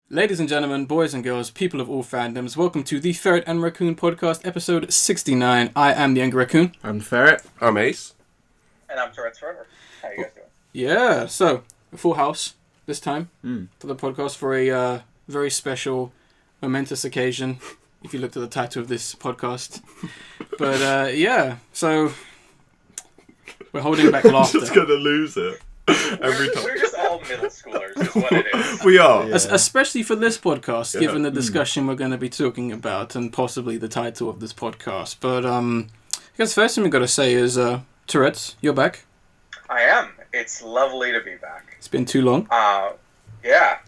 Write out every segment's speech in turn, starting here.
Ladies and gentlemen, boys and girls, people of all fandoms, welcome to the Ferret and Raccoon podcast, episode 69. I am the Angry Raccoon. I'm Ferret. I'm Ace. And I'm Terret forever. How you guys doing? Yeah, so, a full house this time for the podcast for a very special, momentous occasion, if you looked at the title of this podcast. But, yeah, so, we're holding back laughter. I'm just going to lose it. Every time. We're just all middle schoolers, is what it is. We are. Yeah. Especially for this podcast, given the discussion we're going to be talking about and possibly the title of this podcast. But I guess the first thing we've got to say is, Terret, you're back. I am. It's lovely to be back. It's been too long. Yeah.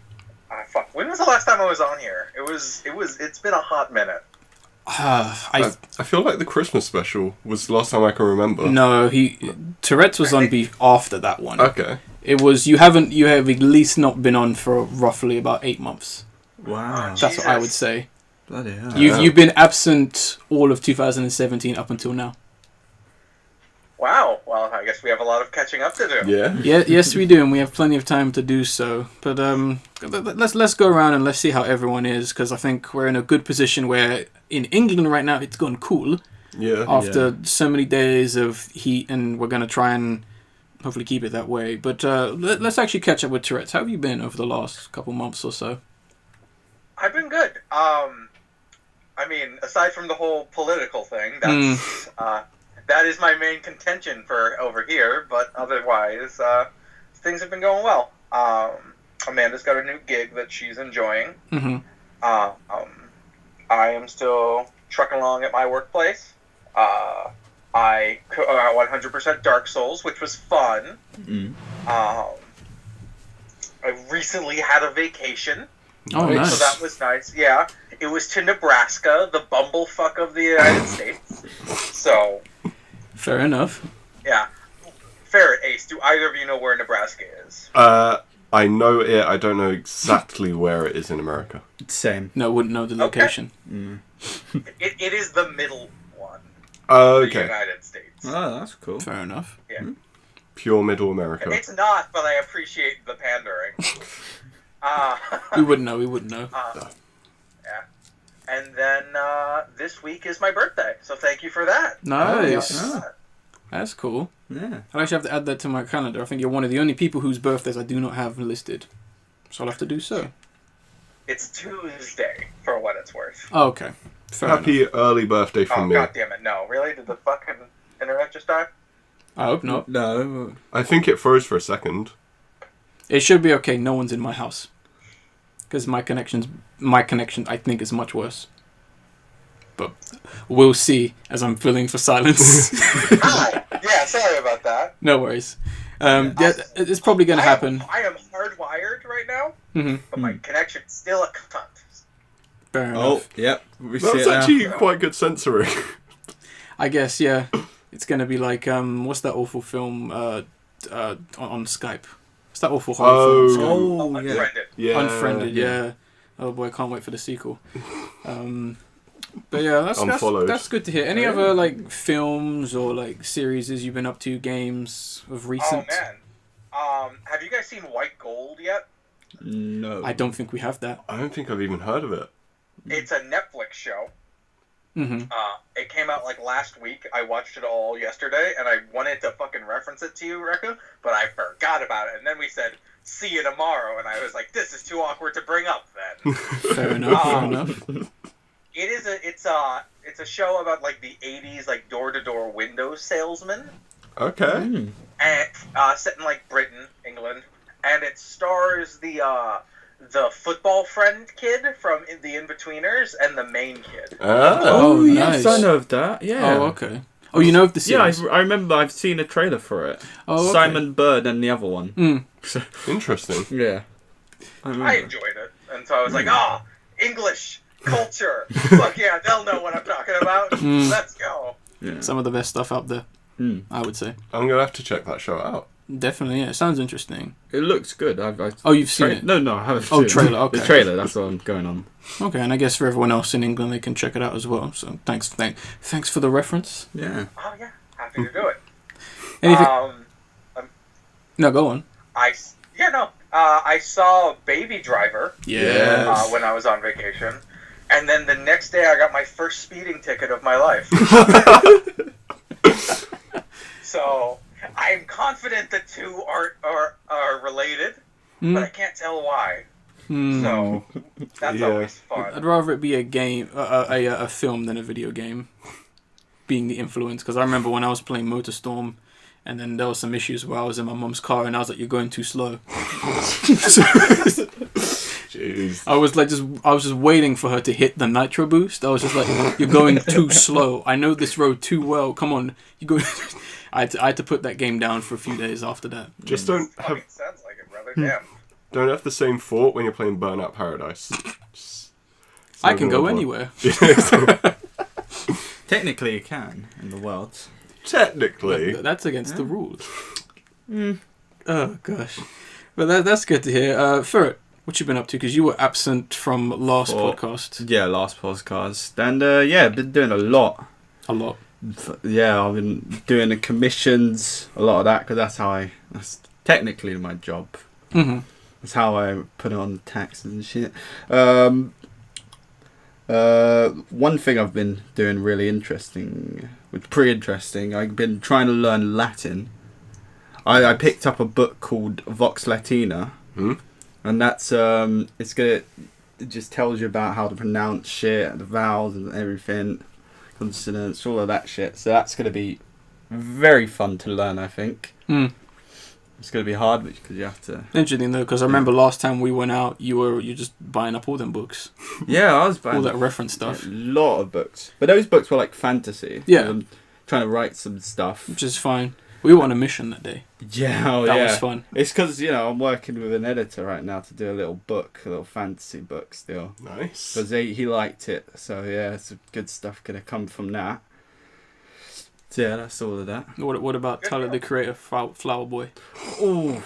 Fuck. When was the last time I was on here? It's been a hot minute. I feel like the Christmas special was the last time I can remember. No, Tourette's was on after that one. Okay. It was you have at least not been on for roughly about 8 months. Wow. That's what I would say. Bloody hell. You've been absent all of 2017 up until now. Wow. Well, I guess we have a lot of catching up to do. Yeah. Yes, we do, and we have plenty of time to do so. But let's go around and let's see how everyone is, because I think we're in a good position where in England right now it's gone cool. Yeah. After so many days of heat, and we're going to try and hopefully keep it that way. But let's actually catch up with Tourette's. How have you been over the last couple months or so? I've been good. I mean, aside from the whole political thing, that is my main contention for over here. But otherwise, things have been going well. Amanda's got a new gig that she's enjoying. Mm-hmm. I am still trucking along at my workplace. I 100% Dark Souls, which was fun. I recently had a vacation. Oh, nice. So that was nice. Yeah, it was to Nebraska, the bumblefuck of the United States. So, fair enough. Yeah. Ferret, Ace, do either of you know where Nebraska is? I know it. I don't know exactly where it is in America. Same. No, wouldn't know the location. It is the middle one. Oh, The okay. United States. Oh, that's cool. Fair enough. Yeah. Pure Middle America. It's not, but I appreciate the pandering. We wouldn't know. Yeah. And then this week is my birthday, so thank you for that. Nice. Oh. That's cool. Yeah. I'll actually have to add that to my calendar. I think you're one of the only people whose birthdays I do not have listed. So I'll have to do so. It's Tuesday, for what it's worth. Oh, okay. Fair Happy enough. early birthday from me. God damn it, no. Really? Did the fucking internet just die? I hope not. No. I think it froze for a second. It should be okay. No one's in my house. Because my connection, I think, is much worse. But we'll see as I'm filling for silence. Ow! Yeah, sorry about that. No worries. Yeah, it's probably going to happen. I am hardwired right now, but my connection's still a cunt. Fair Oh, enough. yep. We see That's it now. actually quite good censoring. I guess, yeah. It's going to be like, what's that awful film on Skype? What's that awful horror film? Oh, yeah. Unfriended. Yeah. Unfriended, yeah. Oh boy, I can't wait for the sequel. But yeah, that's good to hear. Any other like films or like series you've been up to, games of recent? Oh man, have you guys seen White Gold yet? No. I don't think we have that. I don't think I've even heard of it. It's a Netflix show. Mm-hmm. It came out like last week. I watched it all yesterday, and I wanted to fucking reference it to you, Raccoon, but I forgot about it. And then we said, "See you tomorrow," and I was like, "This is too awkward to bring up." Then Fair enough. it's a show about like the '80s like door-to-door window salesman, Okay. and set in like Britain, England, and it stars the football friend kid from The Inbetweeners and the main kid. Oh, yes, nice. I know of that. Yeah. Oh, okay. Oh, you know of the Yeah, series? I remember. I've seen a trailer for it. Oh, okay. Simon Bird and the other one. Interesting. Yeah. I enjoyed it, and so I was like, English culture. Fuck yeah, they'll know what I'm talking about. Let's go. Yeah. Some of the best stuff out there, I would say. I'm going to have to check that show out. Definitely, yeah. It sounds interesting. It looks good. Oh, you've seen it? No, I haven't. Oh, seen trailer, it. okay. The trailer. That's what I'm going on. Okay, and I guess for everyone else in England, they can check it out as well. So thanks for the reference. Yeah. Oh yeah, happy to do it. Anything? No, go on. I saw Baby Driver Yes. when I was on vacation. And then the next day I got my first speeding ticket of my life. So I'm confident the two are related, but I can't tell why. So that's always fun. I'd rather it be a game, a film than a video game, being the influence. Because I remember when I was playing MotorStorm, and then there was some issues where I was in my mum's car, and I was like, "You're going too slow." Jeez. I was just waiting for her to hit the nitro boost. I was just like, "You're going too slow. I know this road too well. Come on, you go." I had to put that game down for a few days after that. Just don't have Sounds like it, brother. Damn. don't have the same thought when you're playing Burnout Paradise. I can go anywhere. Technically, you can in the world. Technically. That's against the rules. Oh gosh, but that's good to hear. Ferret, what you been up to? Because you were absent from last podcast. Yeah, last podcast. And I've been doing a lot. A lot. Yeah, I've been doing the commissions, a lot of that, because that's technically my job. Mm-hmm. That's how I put it on the taxes and shit. One thing I've been doing really interesting, pretty interesting, I've been trying to learn Latin. I picked up a book called Vox Latina, and that's it just tells you about how to pronounce shit, the vowels and everything, consonants, all of that shit. So that's going to be very fun to learn, I think. It's going to be hard because you have to... Interesting though, because I remember last time we went out, you just buying up all them books. Yeah, I was buying all that reference stuff. A lot of books. But those books were like fantasy. Yeah. I'm trying to write some stuff. Which is fine. We were on a mission that day. Yeah, that was fun. It's because, I'm working with an editor right now to do a little fantasy book still. Nice. Because he liked it. So, yeah, some good stuff going to come from that. So, yeah, that's all of that. What about Tyler, the Creator, Flower Boy? Ooh,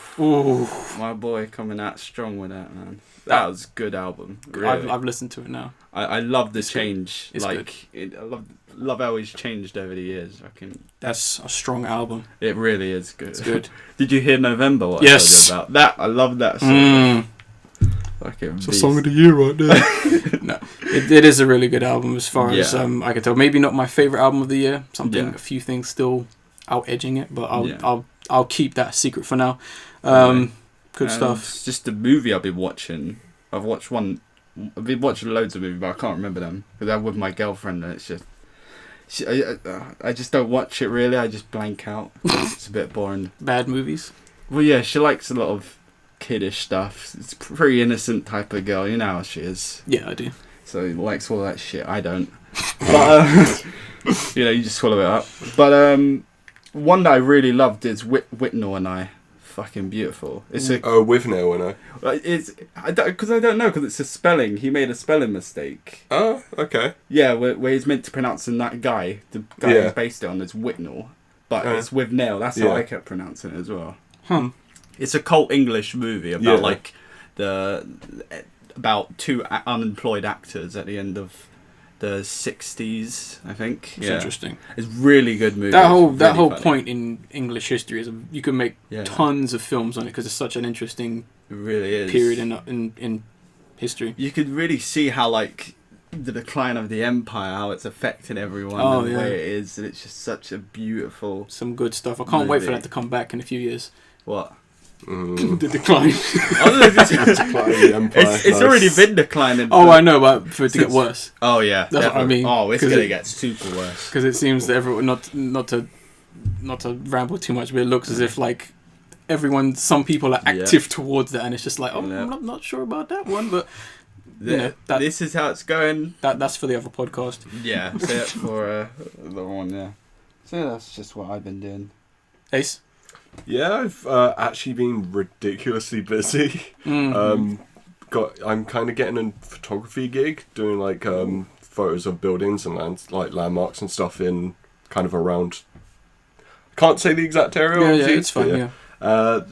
my boy coming out strong with that, man. That was a good album. Really. I've listened to it now. I love the It's change. good. It's I love how he's changed over the years. That's a strong album. It really is good. It's good. Did you hear November? What Yes. I told you about that? I love that song. It's a song of the year right there. No, it is a really good album as far as I can tell. Maybe not my favorite album of the year. A few things still out edging it, but I'll keep that secret for now. Good stuff. It's just a movie I've been watching. I've been watching loads of movies, but I can't remember them because I'm with my girlfriend, and it's just. I just don't watch it really. I just blank out. It's a bit boring. Bad movies. Well, yeah, she likes a lot of kiddish stuff. It's a pretty innocent type of girl. You know how she is. Yeah, I do. So he likes all that shit. I don't. But you just swallow it up. But one that I really loved is Whitnell and I. Fucking beautiful. It's with Neil and I. Because I don't know, because it's a spelling. He made a spelling mistake. Oh, okay. Yeah, where he's meant to pronounce that guy. The guy he's based it on is Whitnell, but it's with Neil. That's how I kept pronouncing it as well. It's a cult English movie about about two unemployed actors at the end of the 60s, I think. It's interesting. It's really good movie. That whole funny. point in English history is you can make tons of films on it because it's such an interesting period in history. You could really see how the decline of the empire, how it's affected everyone and the way it is, and it's just such a beautiful some good stuff. I can't wait for that to come back in a few years. What? The decline. It's already been declining. Oh, I know, but for it to get worse. Oh yeah, that's what I mean. Oh, it's gonna get super worse. Because it seems that everyone, not to ramble too much, but it looks as if some people are active towards that, and it's just I'm not sure about that one, but this is how it's going. That's for the other podcast. Yeah, say it for the one. Yeah. So that's just what I've been doing. Ace. Yeah, I've actually been ridiculously busy. I'm kind of getting a photography gig, doing photos of buildings and landmarks and stuff in kind of around. Can't say the exact area. Yeah, it's fine.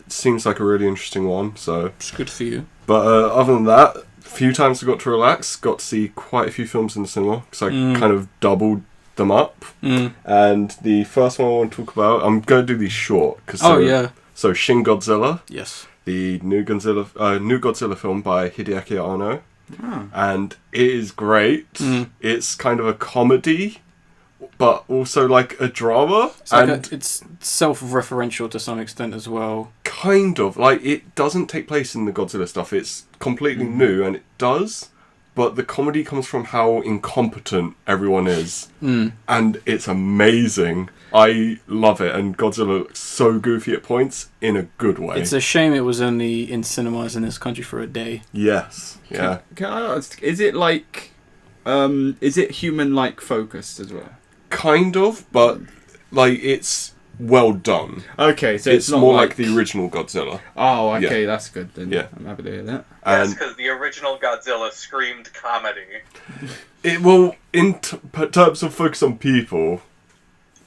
Seems like a really interesting one. So it's good for you. But other than that, a few times I got to relax. Got to see quite a few films in the cinema because I kind of doubled them up, and the first one I want to talk about, I'm going to do these short. So Shin Godzilla, the new Godzilla film by Hideaki Anno, and it is great. It's kind of a comedy, but also like a drama, it's self-referential to some extent as well. Kind of like it doesn't take place in the Godzilla stuff. It's completely new, and it does. But the comedy comes from how incompetent everyone is. And it's amazing. I love it. And Godzilla looks so goofy at points in a good way. It's a shame it was only in cinemas in this country for a day. Yes. Yeah. Can I ask, is it like... is it human-like focused as well? Kind of, but like it's well done. Okay, so it's not more like the original Godzilla. Oh, okay, that's good then. Yeah. I'm happy to hear that. Yes, because the original Godzilla screamed comedy. It will, in terms of focus on people,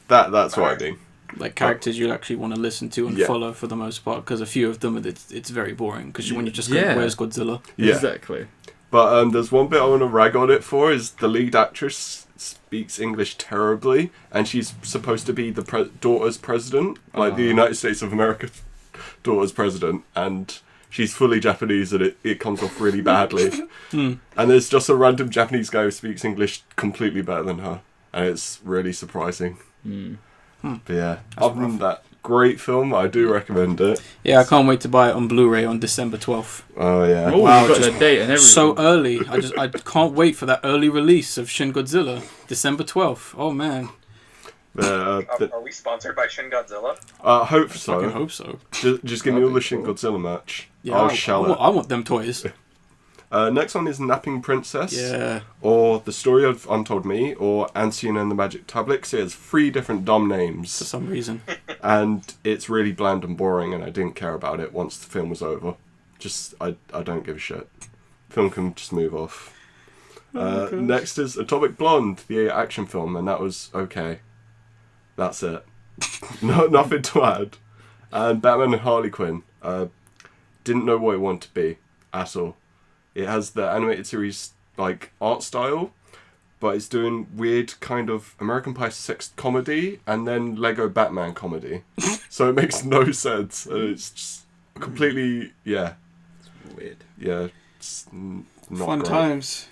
that's what I mean. Like characters you actually want to listen to and follow for the most part, because a few of them it's very boring. Because when you just go, where's Godzilla? Yeah. Exactly. But there's one bit I want to rag on it for is the lead actress speaks English terribly, and she's supposed to be the daughter's president, like the United States of America daughter's president, and she's fully Japanese, and it comes off really badly. And there's just a random Japanese guy who speaks English completely better than her, and it's really surprising. But yeah, other than that, great film. I do recommend it. Yeah, I can't wait to buy it on Blu-ray on December 12th. Oh yeah! Oh, wow, you've got the date and everything. So early. I can't wait for that early release of Shin Godzilla, December 12th. Oh man. Are we sponsored by Shin Godzilla? Hope so. I hope so. Just give me all the Shin Godzilla merch. Yeah, I'll shell it. I want them toys. Next one is Napping Princess. Yeah. Or The Story of Untold Me, or Ancien and the Magic Tablets. It has 3 different dumb names. For some reason. And it's really bland and boring, and I didn't care about it once the film was over. I don't give a shit. Film can just move off. Next is Atomic Blonde, the action film, and that was okay. That's it. Nothing to add. And Batman and Harley Quinn. Didn't know what it wanted to be at all. It has the animated series like art style, but it's doing weird kind of American Pie 6 comedy and then Lego Batman comedy. So it makes no sense. And it's just completely It's weird. Yeah, it's not Fun great. Times.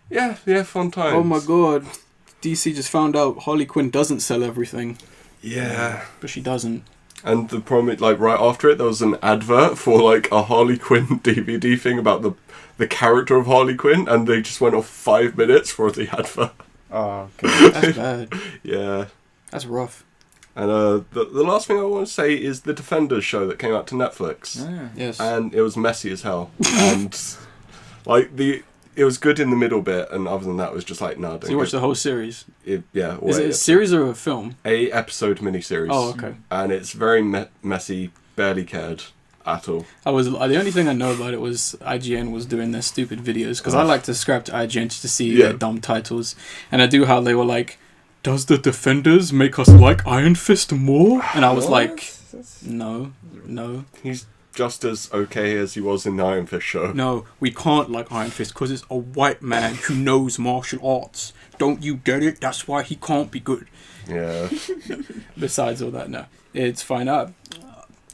Yeah, fun times. Oh my god. DC just found out Harley Quinn doesn't sell everything. Yeah. But she doesn't. And the problem is, like, right after it, there was an advert for, like, a Harley Quinn DVD thing about the character of Harley Quinn, and they just went off 5 minutes for the advert. Oh, okay. That's bad. Yeah. That's rough. And the last thing I want to say is the Defenders show that came out to Netflix. Yeah. Yes. And it was messy as hell. And, like, it was good in the middle bit, and other than that, it was just like, no. So you watched the whole series? Yeah. Is it a series or a film? 8-episode miniseries. Oh, okay. And it's very messy, barely cared at all. The only thing I know about it was IGN was doing their stupid videos, because I like to subscribe to IGN just to see their dumb titles, and I do how they were like, does the Defenders make us like Iron Fist more? And I was like, no. He's just as okay as he was in the Iron Fist show. No, we can't like Iron Fist because it's a white man who knows martial arts. Don't you get it? That's why he can't be good. Yeah. Besides all that, no. It's fine. Oh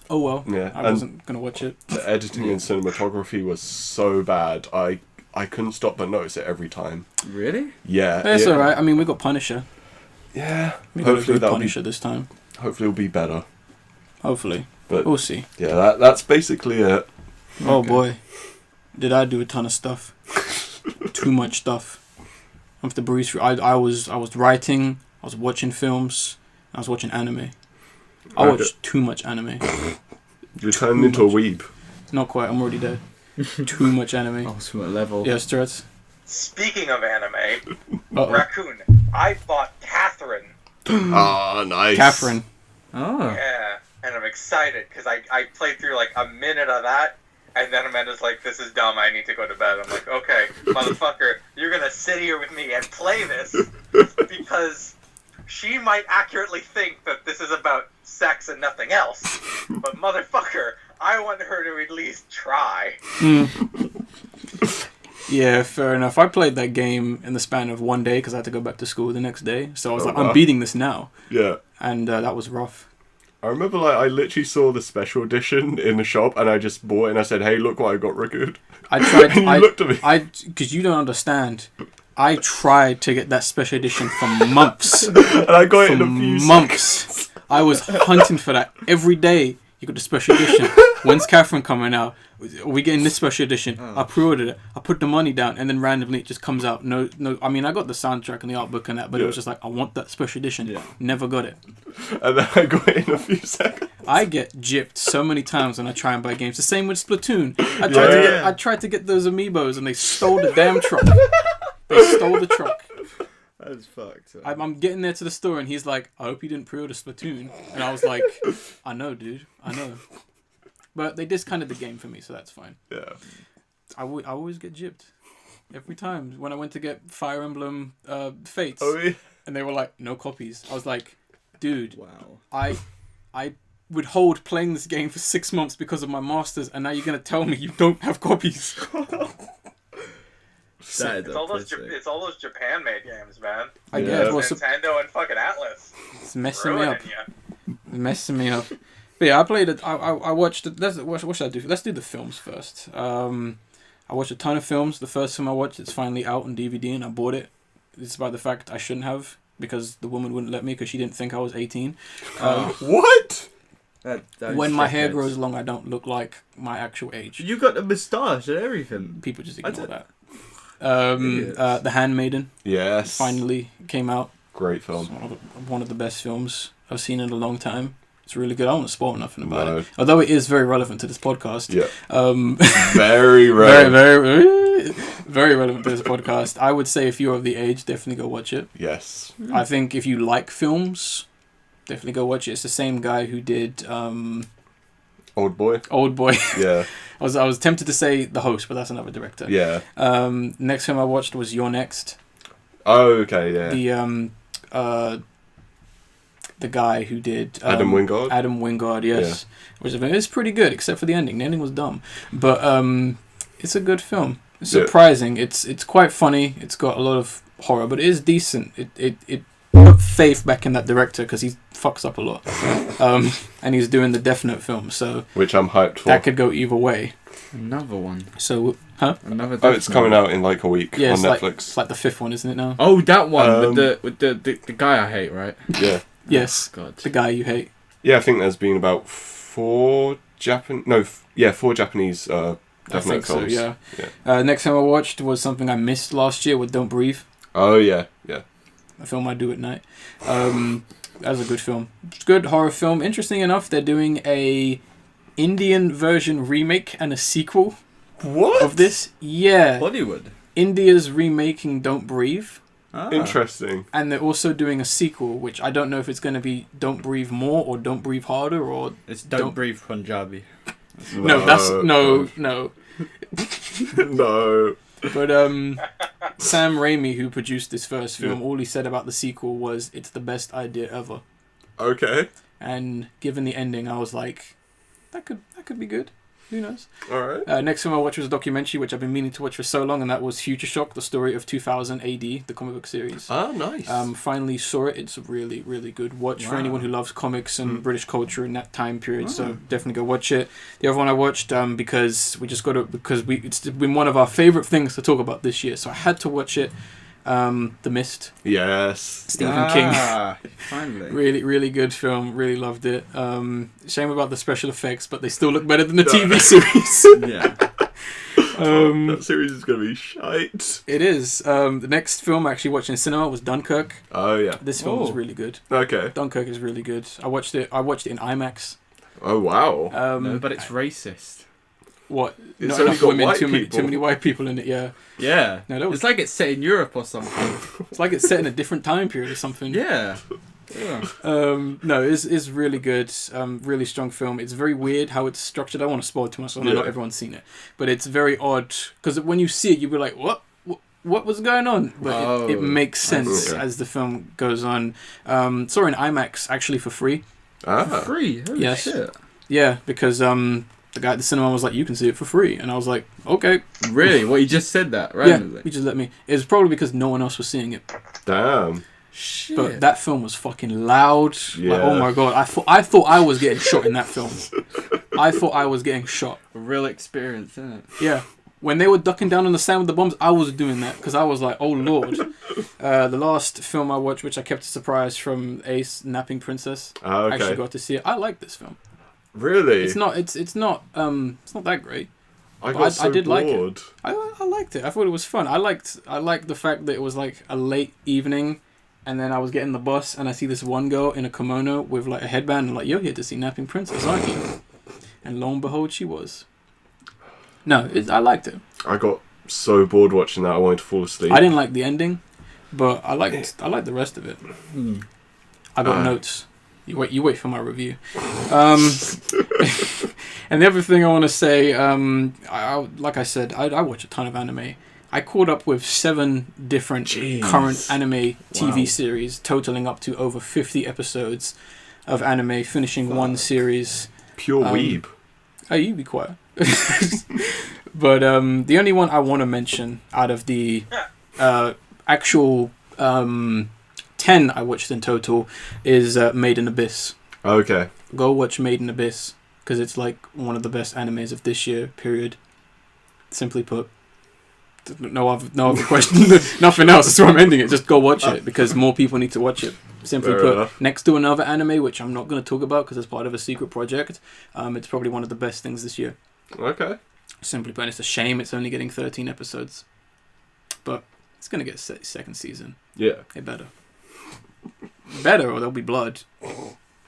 well. Yeah. I wasn't going to watch it. The editing and cinematography was so bad. I couldn't stop but notice it every time. Really? Yeah. It's alright. I mean, we got Punisher. Yeah. We got a Hopefully good Punisher this time. Hopefully it'll be better. Hopefully. But we'll see. Yeah, that's basically it. Oh boy. Did I do a ton of stuff. Too much stuff. I have to breeze through. I was writing, I was watching films, I was watching anime. I watched too much anime. You're turning into a weeb. Not quite, I'm already there. Too much anime. Ultimate level. Yes, Terret. Speaking of anime, Raccoon, I bought Catherine. Ah, nice. Catherine. Oh. Yeah, and I'm excited because I played through like a minute of that, and then Amanda's like, this is dumb, I need to go to bed. I'm like, okay, motherfucker, you're gonna sit here with me and play this, because she might accurately think that this is about sex and nothing else, but motherfucker, I want her to at least try. Yeah, fair enough. I played that game in the span of one day because I had to go back to school the next day. So I was I'm beating this now. Yeah. And that was rough. I remember, like, I literally saw the special edition in the shop, and I just bought it, and I said, "Hey, look what I got, Raccoon." I tried. And you looked at me. Because you don't understand. I tried to get that special edition for months. And I got it in a few months. seconds. I was hunting for that every day. You got the special edition. When's Catherine coming out? Are we getting this special edition? I pre-ordered it. I put the money down, and then randomly it just comes out. No. I mean, I got the soundtrack and the art book and that, but it was just like, I want that special edition. Yeah. Never got it. And then I got it in a few seconds. I get gypped so many times when I try and buy games. The same with Splatoon. I tried to get those amiibos, and they stole the damn truck. They stole the truck. That's fucked. I'm getting there to the store, and he's like, "I hope you didn't pre-order Splatoon." And I was like, "I know, dude. I know." But they discounted the game for me, so that's fine. Yeah. I always get gypped. Every time. When I went to get Fire Emblem Fates, Oh, yeah. and they were like, "No copies." I was like, "Dude, Wow. I would hold playing this game for 6 months because of my masters, and now you're going to tell me you don't have copies." It's all those Japan-made games, man. I guess. Well, Nintendo and fucking Atlas. it's messing me up. Ruining ya. Messing me up. But yeah, I played it. I watched it. What should I do? Let's do the films first. I watched a ton of films. The first film I watched, it's finally out on DVD, and I bought it. Despite the fact I shouldn't have, because the woman wouldn't let me because she didn't think I was 18. What? That When is my hair dickheads. grows long, I don't look like my actual age. You got the moustache and everything. People just I ignore don't- that. The Handmaiden Yes. finally came out. Great It's film. one of the best films I've seen in a long time. It's really good. I don't want to spoil nothing about No. it. Although it is very relevant to this podcast. Yeah. Very, Very rare. very relevant to this podcast. I would say if you're of the age, definitely go watch it. Yes. I think if you like films, definitely go watch it. It's the same guy who did Old boy. Old Boy. Yeah. I was tempted to say The Host, but that's another director. Yeah. Next film I watched was You're Next. Oh, okay. Yeah. The guy who did Adam Wingard. Adam Wingard, yes. Which is pretty good, except for the ending. The ending was dumb, but it's a good film. It's surprising. It's quite funny. It's got a lot of horror, but it is decent. It put faith back in that director because he fucks up a lot, and he's doing the Death Note film, so Which I'm hyped for. that could go either way. Another one. So, huh? Another. Oh, it's coming out in like a week Yeah, on it's Netflix. it's like the 5th one, isn't it now? Oh, that one with the guy I hate, right? Yeah. Yes, God. the guy you hate. Yeah, I think there's been about 4 Japanese I Death think Note so. films. Yeah. Next time I watched was something I missed last year with Don't Breathe. Oh yeah, yeah. A film I do at night. That was a good film. Good horror film. Interesting enough, they're doing a Indian version remake and a sequel What? of this. Yeah. Bollywood. India's remaking Don't Breathe. Interesting. And they're also doing a sequel, which I don't know if it's going to be Don't Breathe More or Don't Breathe Harder or... It's Don't Breathe Punjabi. No, that's... No. No. But Sam Raimi, who produced this first film, all he said about the sequel was, it's the best idea ever. Okay. And given the ending, I was like, that could be good. Who knows? Alright. Next film I watched was a documentary, which I've been meaning to watch for so long, and that was Future Shock, the story of 2000 AD, the comic book series. Ah, nice. Finally saw it. It's a really, really good watch for anyone who loves comics and British culture in that time period. So definitely go watch it. The other one I watched because it's been one of our favorite things to talk about this year, so I had to watch it. The Mist. Yes. Stephen King. Finally. Really, really good film. Really loved it. Shame about the special effects, but they still look better than the TV series. Yeah. That series is going to be shite. It is. The next film I actually watched in cinema was Dunkirk. Oh, yeah. This film was really good. Okay. Dunkirk is really good. I watched it in IMAX. Oh, wow. No, but it's racist. What? It's Not only enough got women, white too people. many white people in it, yeah. Yeah. No, that was- It's like it's set in Europe or something. It's like it's set in a different time period or something. Yeah. No, it's really good. Really strong film. It's very weird how it's structured. I don't want to spoil too much. I know not everyone's seen it, but it's very odd because when you see it, you'll be like, what was going on? But it makes sense as the film goes on. Saw in IMAX actually for free. Ah. Free. Holy Yes. shit. Yeah, because the guy at the cinema was like, you can see it for free, and I was like, okay. Really? Well, you just said that Yeah, randomly. he just let me. It was probably because no one else was seeing it. Damn. Shit. But that film was fucking loud. Yeah. Like, oh my god, I thought I was getting shot in that film. I thought I was getting shot. A real experience, isn't it? Yeah. When they were ducking down on the sand with the bombs, I was doing that because I was like, oh lord. The last film I watched, which I kept a surprise from Ace, Napping Princess. Oh, okay. I actually got to see it. I like this film. Really? It's not that great. I got so I did bored. like it. I liked it. I thought it was fun. I liked the fact that it was like a late evening, and then I was getting the bus, and I see this one girl in a kimono with like a headband, and like, you're here to see Napping Princess, aren't you? And lo and behold, she was. No, I liked it. I got so bored watching that I wanted to fall asleep. I didn't like the ending, but I liked the rest of it. I got notes. You wait for my review. And the other thing I want to say, like I said, I watch a ton of anime. I caught up with 7 different current anime TV series, totaling up to over 50 episodes of anime, finishing one series. Pure weeb. Oh, you be quiet. But the only one I want to mention out of the actual 10 I watched in total is Made in Abyss. Okay. Go watch Made in Abyss because it's like one of the best animes of this year, period. Simply put. No other question. Nothing else. That's why I'm ending it. Just go watch it because more people need to watch it. Simply Fair put, enough. next to another anime, which I'm not going to talk about because it's part of a secret project, it's probably one of the best things this year. Okay. Simply put, it's a shame it's only getting 13 episodes. But it's going to get a second season. Yeah. It better. Better or there'll be blood.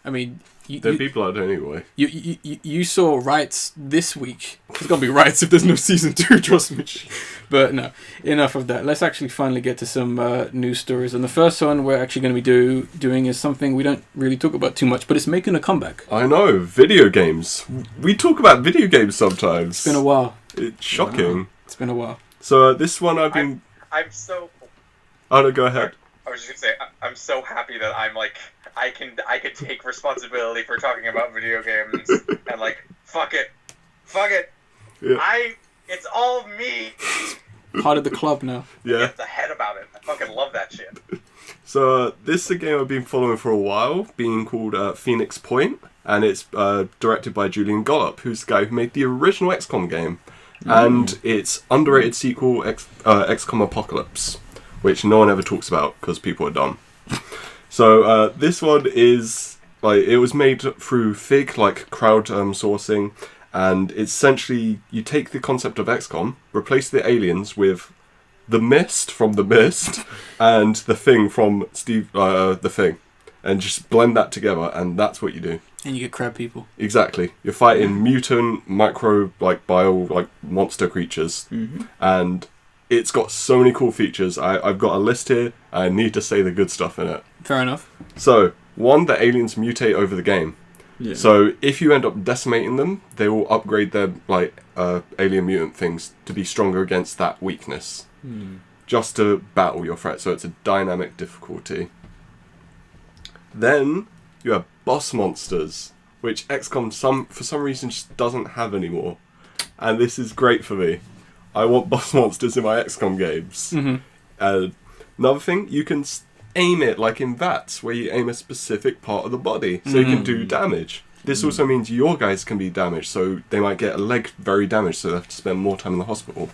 I mean... There'd be blood anyway. You saw Rights this week. There's got to be Rights if there's no season 2, trust me. But no, enough of that. Let's actually finally get to some news stories. And the first one we're actually going to be doing is something we don't really talk about too much, but it's making a comeback. I know, video games. We talk about video games sometimes. It's been a while. It's shocking. Wow. It's been a while. So this one I've been... I'm so... Oh, no, go ahead. I was just going to say, I'm so happy that I'm like... I could take responsibility for talking about video games and like fuck it. Yeah. It's all me. Part of the club now. Yeah. Get the head about it. I fucking love that shit. So this is a game I've been following for a while, being called Phoenix Point, and it's directed by Julian Gollop, who's the guy who made the original XCOM game, and its underrated sequel XCOM Apocalypse, which no one ever talks about because people are dumb. So this one is like it was made through Fig, like crowd sourcing, and it's essentially you take the concept of XCOM, replace the aliens with the Mist from The Mist and the Thing from the Thing, and just blend that together, and that's what you do. And you get crab people. Exactly, you're fighting mutant, micro, like bio, like monster creatures, and it's got so many cool features. I've got a list here. I need to say the good stuff in it. Fair enough. So, one, the aliens mutate over the game. Yeah. So, if you end up decimating them, they will upgrade their alien mutant things to be stronger against that weakness. Just to battle your threat. So, it's a dynamic difficulty. Then, you have boss monsters, which XCOM for some reason just doesn't have anymore. And this is great for me. I want boss monsters in my XCOM games. Another thing, you can aim it like in VATS, where you aim a specific part of the body, so you can do damage. This also means your guys can be damaged, so they might get a leg very damaged, so they have to spend more time in the hospital.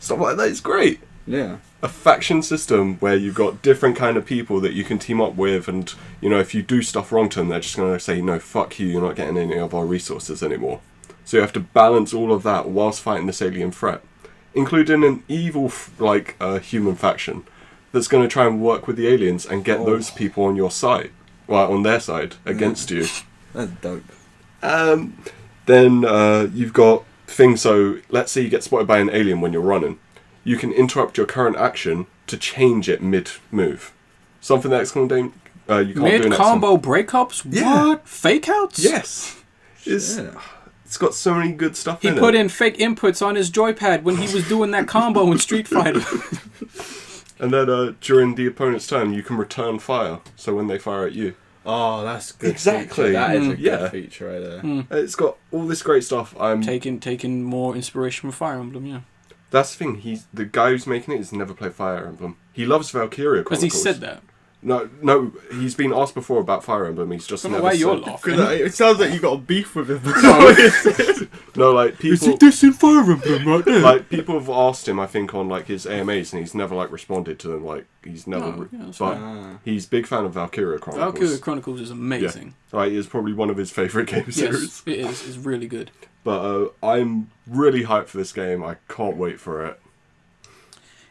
Stuff like that is great. Yeah. A faction system where you've got different kind of people that you can team up with, and you know if you do stuff wrong to them, they're just going to say, no, fuck you, you're not getting any of our resources anymore. So you have to balance all of that whilst fighting this alien threat, including an evil human faction that's going to try and work with the aliens and get those people on your side, well, on their side, against you. That's dope. Then you've got things, so let's say you get spotted by an alien when you're running. You can interrupt your current action to change it mid-move. Something that XCOM you can't do in Mid-combo breakups? Yeah. What? Fake-outs? Yes. It's got so many good stuff in it. He put in fake inputs on his joypad when he was doing that combo in Street Fighter. And then during the opponent's turn, you can return fire, so when they fire at you. Oh, that's good. Exactly. Feature. That is a Yeah. good feature right there. It's got all this great stuff. Taking more inspiration from Fire Emblem, yeah. That's the thing. The guy who's making it has never played Fire Emblem. He loves Valkyria Chronicles. Because he said that. No, he's been asked before about Fire Emblem. He's just I don't know never why you're said. laughing. It sounds like you got a beef with him. No, like people. this in Fire Emblem right there? Like people have asked him, I think, on like his AMAs, and he's never like responded to them. Like he's never. Oh, yeah, that's but he's a big fan of Valkyria Chronicles. Valkyria Chronicles is amazing. Yeah. Like, it's probably one of his favorite game series. Yes, it is. It's really good. But I'm really hyped for this game. I can't wait for it.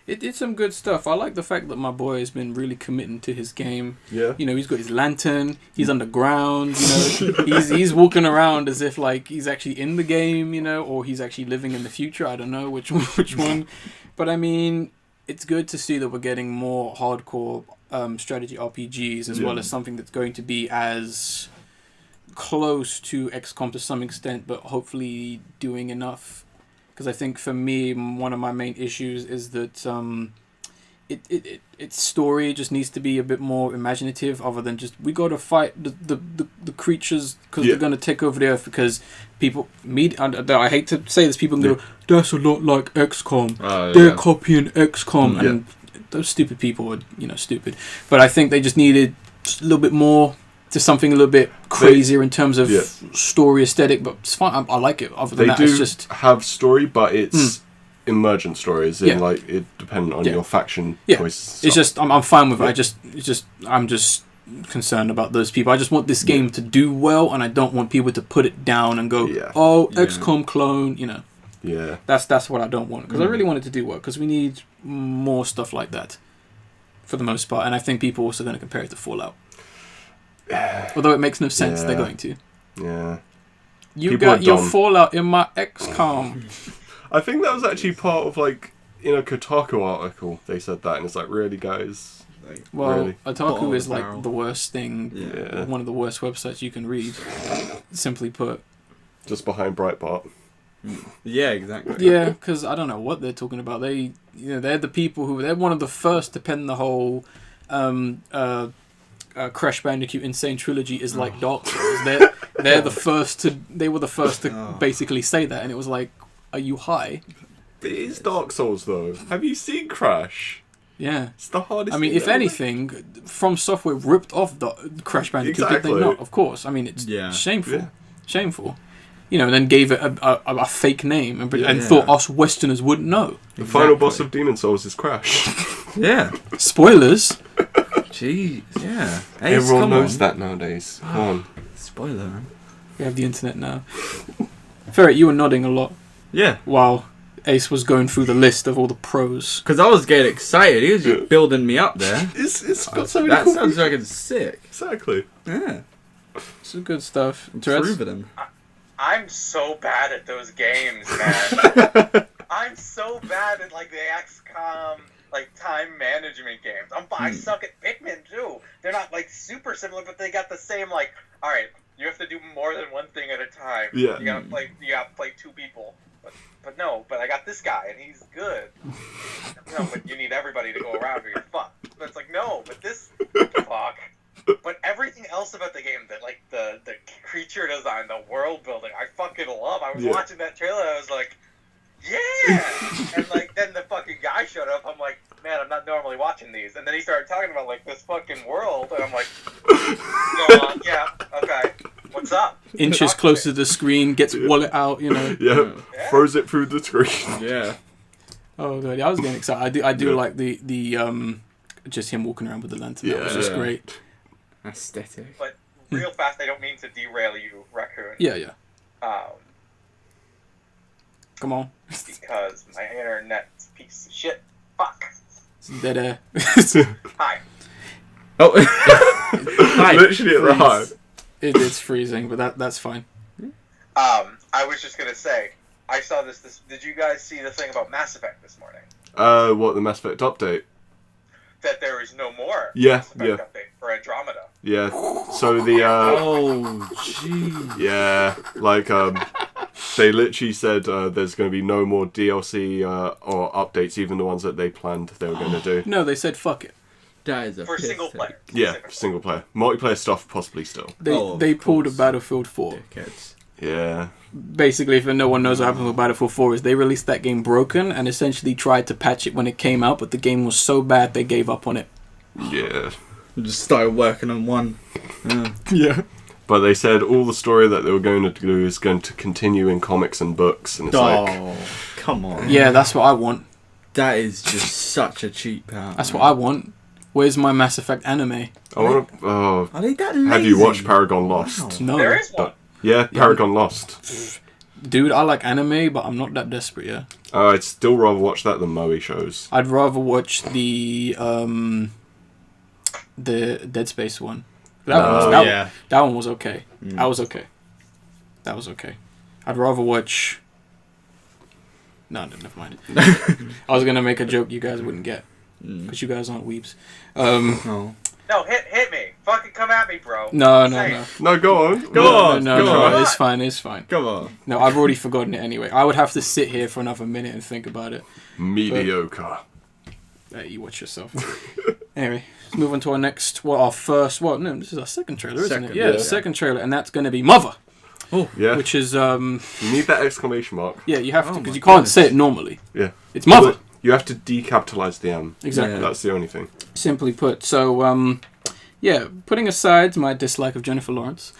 It did some good stuff. I like the fact that my boy has been really committing to his game. Yeah. You know, he's got his lantern. He's underground. You know, he's walking around as if like he's actually in the game. You know, or he's actually living in the future. I don't know which one. But I mean, it's good to see that we're getting more hardcore strategy RPGs as well as something that's going to be as close to XCOM to some extent, but hopefully doing enough. Because I think for me, one of my main issues is that its story just needs to be a bit more imaginative, other than just we got to fight the creatures because they're going to take over the earth. Because people, I hate to say this, people can go, that's a lot like XCOM. They're copying XCOM, and those stupid people are stupid. But I think they just needed just a little bit more. To something a little bit crazier in terms of story aesthetic, but it's fine. I like it. Other than that, it's just have story, but it's emergent stories. Like it dependent on your faction choices. It's just I'm fine with it. I'm just concerned about those people. I just want this game to do well, and I don't want people to put it down and go, XCOM clone. You know. Yeah. That's what I don't want, because I really want it to do well, because we need more stuff like that, for the most part, and I think people are also going to compare it to Fallout. Although it makes no sense, they're going to. Yeah. You People got are your dumb. Fallout in my XCOM. I think that was actually part of like in a Kotaku article. They said that, and it's like, really, guys. Like, well, really? Otaku is like barrel. the worst thing. Yeah. One of the worst websites you can read. Simply put. Just behind Breitbart. Yeah, exactly. Yeah, because I don't know what they're talking about. They're the people they're one of the first to pen the whole. Crash Bandicoot Insane Trilogy is like Dark Souls. They were the first to basically say that, and it was like, are you high? It is Dark Souls though. Have you seen Crash? Yeah. It's the hardest. I mean, thing if ever. anything, From Software ripped off the Crash Bandicoot, did they not? Of course. I mean, it's shameful. Yeah. Shameful. You know, and then gave it a fake name and thought us Westerners wouldn't know. The final boss of Demon Souls is Crash. Yeah. Spoilers. Jeez. Yeah. Everyone knows that nowadays. Come on. Spoiler, man. We have the internet now. Ferret, you were nodding a lot Yeah. while Ace was going through the list of all the pros. Because I was getting excited. He was just building me up there. It's got so many That cool sounds features. fucking sick. Exactly. Yeah. Some good stuff. Terret? Proving him. I'm so bad at those games, man. I'm so bad at like the XCOM like time management games. I suck at Pikmin too. They're not like super similar, but they got the same like. All right, you have to do more than one thing at a time. Yeah. You gotta play two people. But I got this guy and he's good. No, but you need everybody to go around or you're fucked. But it's like no, but this fuck. But everything else about the game, like the creature design, the world building, I fucking love. I was watching that trailer, I was like, yeah! And like then the fucking guy showed up, I'm like, man, I'm not normally watching these. And then he started talking about like this fucking world, and I'm like, yeah, okay, what's up? Inches closer to the screen, gets wallet out, you know. Yeah. Throws it through the screen. Yeah. Oh god, I was getting excited. I do like the just him walking around with the lantern. That was just great. Aesthetic. But real fast, I don't mean to derail you, Raccoon. Yeah. Come on. Because my internet's a piece of shit. Fuck. It's dead air. Hi. Oh. Hi. Literally at the high. It's freezing, but that's fine. I was just gonna say, I saw this. Did you guys see the thing about Mass Effect this morning? What, the Mass Effect update? That there is no more Yeah, Mass Effect update for Andromeda. Yeah. So the Oh, jeez. yeah, like they literally said there's going to be no more DLC or updates, even the ones that they planned they were going to do. No, they said fuck it. That is a For piss single take. player. Yeah, single player, multiplayer stuff possibly still. They pulled a Battlefield 4. Dickheads. Yeah. Basically, if no one knows what happened with Battlefield 4, is they released that game broken and essentially tried to patch it when it came out, but the game was so bad they gave up on it. Yeah. Just started working on one. Yeah. But they said all the story that they were going to do is going to continue in comics and books, and it's come on. Yeah, that's what I want. That is just such a cheap out. That's what I want. Where's my Mass Effect anime? I want to. Are they that lazy? Have you watched Paragon Lost? No. There is one. Yeah, Paragon Lost. Dude, I like anime, but I'm not that desperate, yeah. I'd still rather watch that than Moe shows. I'd rather watch the Dead Space one. That one was okay. That was okay. That was okay. I'd rather watch... No, never mind. I was going to make a joke you guys wouldn't get. Because you guys aren't weebs. No. No, hit me. Fucking come at me, bro. No. No, go on. No, it's fine. Come on. No, I've already forgotten it anyway. I would have to sit here for another minute and think about it. Mediocre. You watch yourself. Anyway, let's move on to our next... this is our second trailer, isn't it? Yeah, second trailer, and that's going to be Mother. Oh, yeah. Which is... You need that exclamation mark. Yeah, you have to, because you can't say it normally. Yeah. It's Mother. But you have to decapitalise the M. Exactly. Yeah. That's the only thing. Simply put. So, putting aside my dislike of Jennifer Lawrence...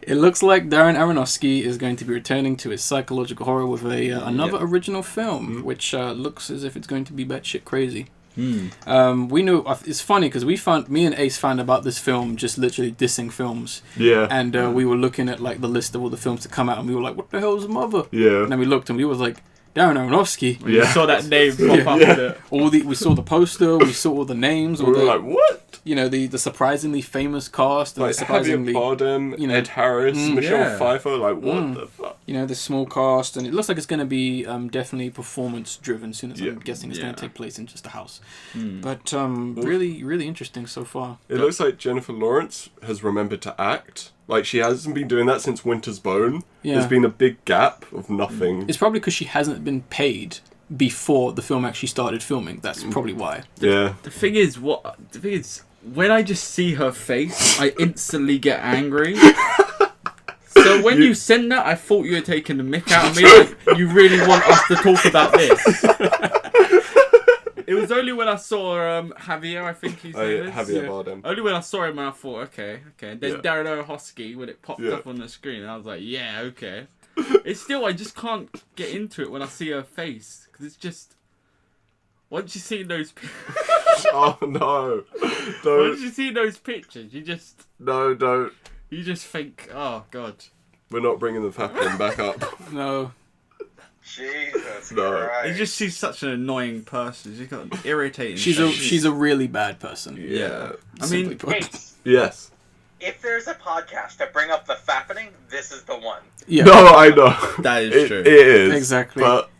It looks like Darren Aronofsky is going to be returning to his psychological horror with another original film, which looks as if it's going to be batshit crazy. We knew it's funny because me and Ace found about this film just literally dissing films. Yeah. And we were looking at like the list of all the films to come out, and we were like, "What the hell is Mother?" Yeah. And then we looked, and we was like, Darren Aronofsky. Yeah. You saw that name pop up with it. We saw the poster, we saw all the names. We were like, what? You know, the surprisingly famous cast. And like the surprisingly, Javier Bardem, Ed Harris, Michelle Pfeiffer. Like, what the fuck? You know, the small cast. And it looks like it's going to be definitely performance-driven, soon as I'm guessing it's going to take place in just a house. But really, really interesting so far. It looks like Jennifer Lawrence has remembered to act. Like, she hasn't been doing that since Winter's Bone. Yeah. There's been a big gap of nothing. It's probably because she hasn't been paid before the film actually started filming. That's probably why. Yeah. The thing is, when I just see her face, I instantly get angry. So when you send that, I thought you were taking the mick out of me. Like, you really want us to talk about this? It was only when I saw Javier, I think he's name is. Javier Bardem. Only when I saw him, and I thought, okay. And then Darren Aronofsky, when it popped up on the screen, and I was like, yeah, okay. It's still, I just can't get into it when I see her face, because it's just... Once you see those pictures... Oh, no. Don't. Once you see those pictures, you just... No, don't. You just think, oh, God. We're not bringing the Fappin back up. No. Jesus No. Christ. She's such an annoying person. She's got an irritating... She's a really bad person. Yeah. I mean... Yes. If there's a podcast to bring up the fappening, this is the one. Yeah. No, I know. That is true. It is. Exactly. But...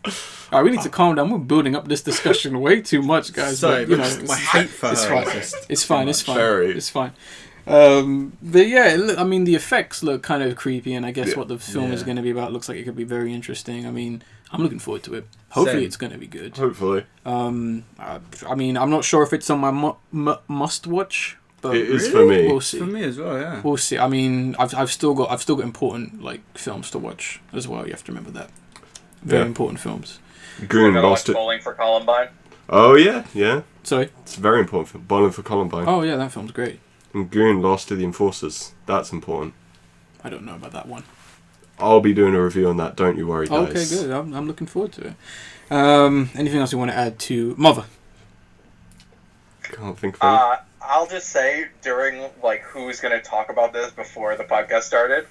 Alright, we need to calm down. We're building up this discussion way too much, guys. Sorry, but, you know, my hate for it's her. fine. It's fine. It's fine. Very. It's fine. But yeah, I mean, the effects look kind of creepy, and I guess what the film is going to be about looks like it could be very interesting. I mean, I'm looking forward to it. Hopefully, it's going to be good. Hopefully. I mean, I'm not sure if it's on my must watch. But it is for me. We'll see. For me as well, yeah. We'll see. I mean, I've still got important like films to watch as well. You have to remember that. Very important films. Goon lost it. Bowling for Columbine. Oh yeah. Sorry. It's very important for Bowling for Columbine. Oh yeah, that film's great. And Goon lost to the Enforcers. That's important. I don't know about that one. I'll be doing a review on that. Don't you worry, guys. Okay, good. I'm looking forward to it. Anything else you want to add to Mother? Can't think of it. I'll just say during like who's going to talk about this before the podcast started,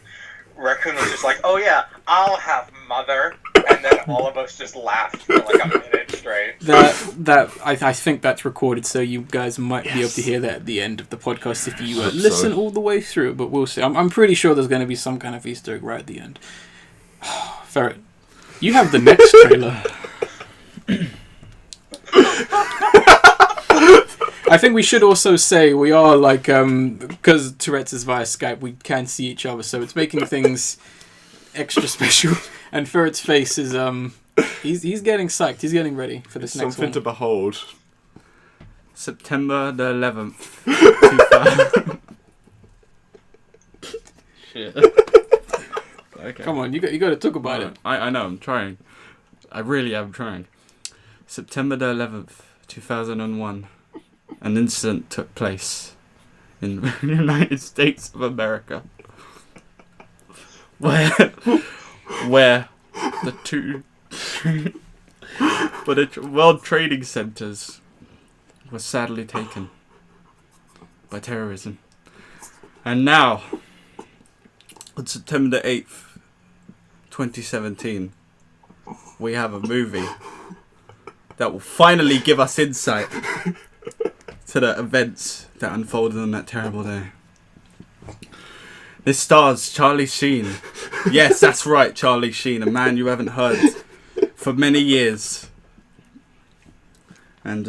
Raccoon was just like, "Oh yeah, I'll have Mother," and then all of us just laughed for like a minute straight. I think that's recorded, so you guys might be able to hear that at the end of the podcast if you listen all the way through. But we'll see. I'm pretty sure there's going to be some kind of Easter egg right at the end. Ferret, you have the next trailer. I think we should also say we are like because Tourette's is via Skype, we can see each other, so it's making things extra special. And Ferret's face is he's getting psyched. He's getting ready for this next Something one. to behold. September the 11th. 2000. Shit. Okay. Come on, you got to talk about it. I know. I'm trying. I really am trying. September the 11th, 2001. an incident took place in the United States of America where the two World Trading Centers were sadly taken by terrorism. And now, on September the 8th, 2017, we have a movie that will finally give us insight to the events that unfolded on that terrible day. This stars Charlie Sheen. Yes, that's right, Charlie Sheen, a man you haven't heard for many years. And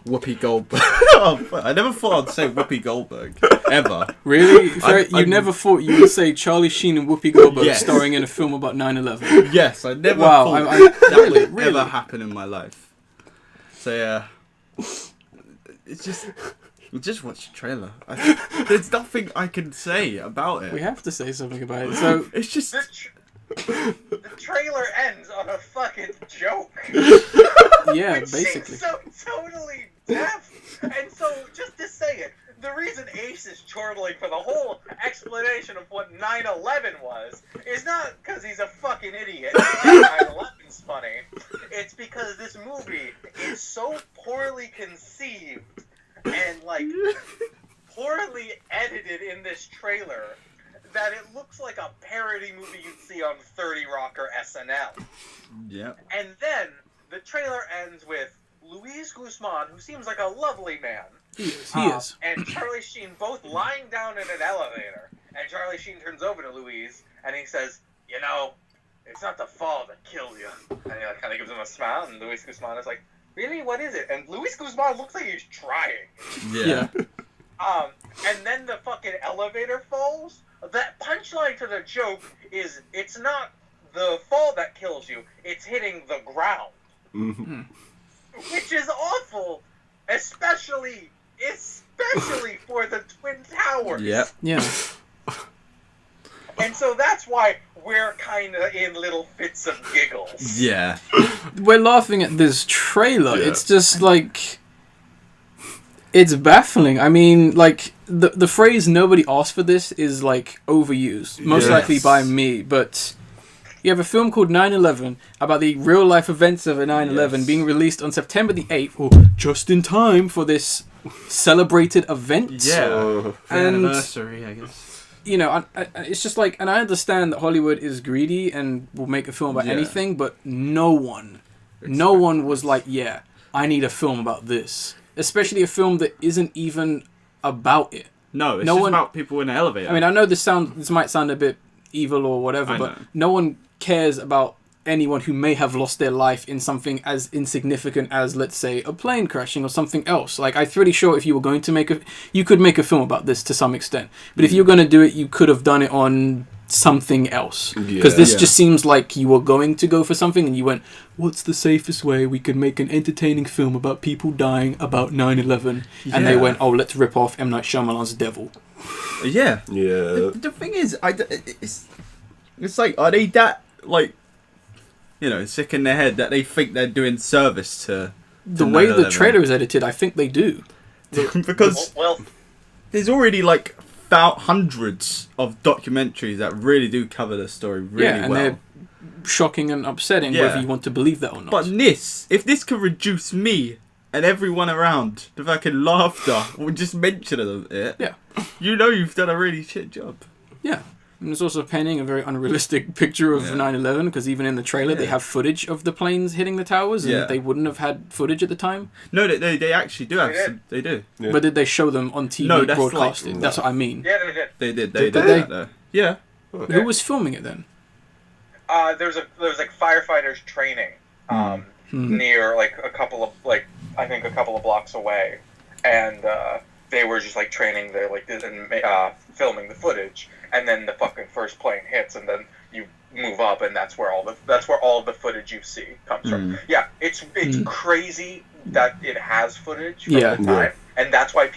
Whoopi Goldberg. I never thought I'd say Whoopi Goldberg ever. Really? You never thought you would say Charlie Sheen and Whoopi Goldberg starring in a film about 9/11? Yes, I never thought that would ever happen in my life. So yeah, it's just watch the trailer. There's nothing I can say about it. We have to say something about it. So it's just the trailer ends on a fucking joke. Yeah, which basically. Seems so totally deaf. And so, just to say it, the reason Ace is chortling for the whole explanation of what 9/11 was is not because he's a fucking idiot and 9/11's funny. It's because this movie is so poorly conceived and, like, poorly edited in this trailer that it looks like a parody movie you'd see on 30 Rock or SNL. Yep. And then the trailer ends with Luis Guzman, who seems like a lovely man. He is. And Charlie Sheen both lying down in an elevator. And Charlie Sheen turns over to Luis and he says, you know, it's not the fall that killed you. And he like, kind of gives him a smile, and Luis Guzman is like, really? What is it? And Luis Guzman looks like he's trying. Yeah. And then the fucking elevator falls. That punchline to the joke is, it's not the fall that kills you, it's hitting the ground. Mm-hmm. Which is awful, especially for the Twin Towers. Yep. Yeah. And so that's why we're kind of in little fits of giggles. Yeah. We're laughing at this trailer. Yeah. It's just like... It's baffling. I mean, like, the phrase "nobody asked for this" is, like, overused. Most likely by me, but... You have a film called 9/11 about the real-life events of a 9/11 being released on September the 8th, or just in time for this celebrated event. Yeah. And, anniversary, I guess. you know, it's just like... And I understand that Hollywood is greedy and will make a film about anything, but no one was like, yeah, I need a film about this. Especially a film that isn't even about it. No, it's just about people in an elevator. I mean, I know this might sound a bit evil or whatever, but no one cares about anyone who may have lost their life in something as insignificant as, let's say, a plane crashing or something else. Like, I'm pretty sure if you were going to you could make a film about this to some extent. But if you're going to do it, you could have done it on something else. Because this just seems like you were going to go for something and you went, what's the safest way we could make an entertaining film about people dying about 9/11? And they went, oh, let's rip off M. Night Shyamalan's Devil. Yeah. Yeah. The thing is, it's like, are they that, like, you know, sick in their head that they think they're doing service to the way the trailer is edited? I think they do. Because there's already, like, hundreds of documentaries that really do cover the story really well. They're shocking and upsetting, whether you want to believe that or not. But if this could reduce me and everyone around to fucking laughter or just mention it, you know you've done a really shit job. Yeah. And it's also painting a very unrealistic picture of 9/11, because even in the trailer they have footage of the planes hitting the towers, and they wouldn't have had footage at the time. No, they actually do have some. They do. Yeah. But did they show them on TV broadcasting? That's what I mean. Yeah, they did. They did. Did They they? did that, yeah. Okay. Who was filming it then? There was like firefighters training near like a couple of blocks away, and they were just like training there like this and filming the footage, and then the fucking first plane hits, and then you move up, and that's where all the footage you see comes from. Yeah, it's crazy that it has footage from the time, and that's why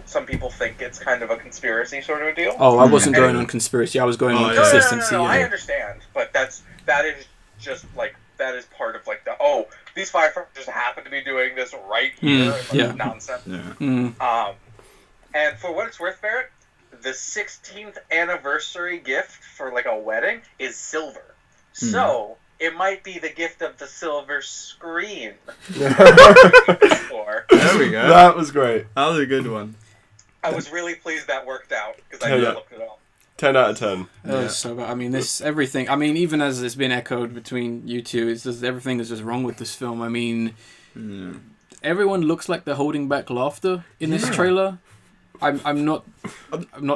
some people think it's kind of a conspiracy sort of a deal. Oh, I wasn't going on conspiracy. I was going on consistency. No, I understand, but that is just like that is part of like these firefighters just happen to be doing this right here. Nonsense. Yeah. And for what it's worth, Ferret, the 16th anniversary gift for like a wedding is silver. So it might be the gift of the silver screen. There we go. That was great. That was a good one. I was really pleased that worked out because I looked it up. 10 out of 10. Oh, so bad. I mean, everything. I mean, even as it's been echoed between you two, it's just everything is just wrong with this film. I mean, everyone looks like they're holding back laughter in this trailer. I'm not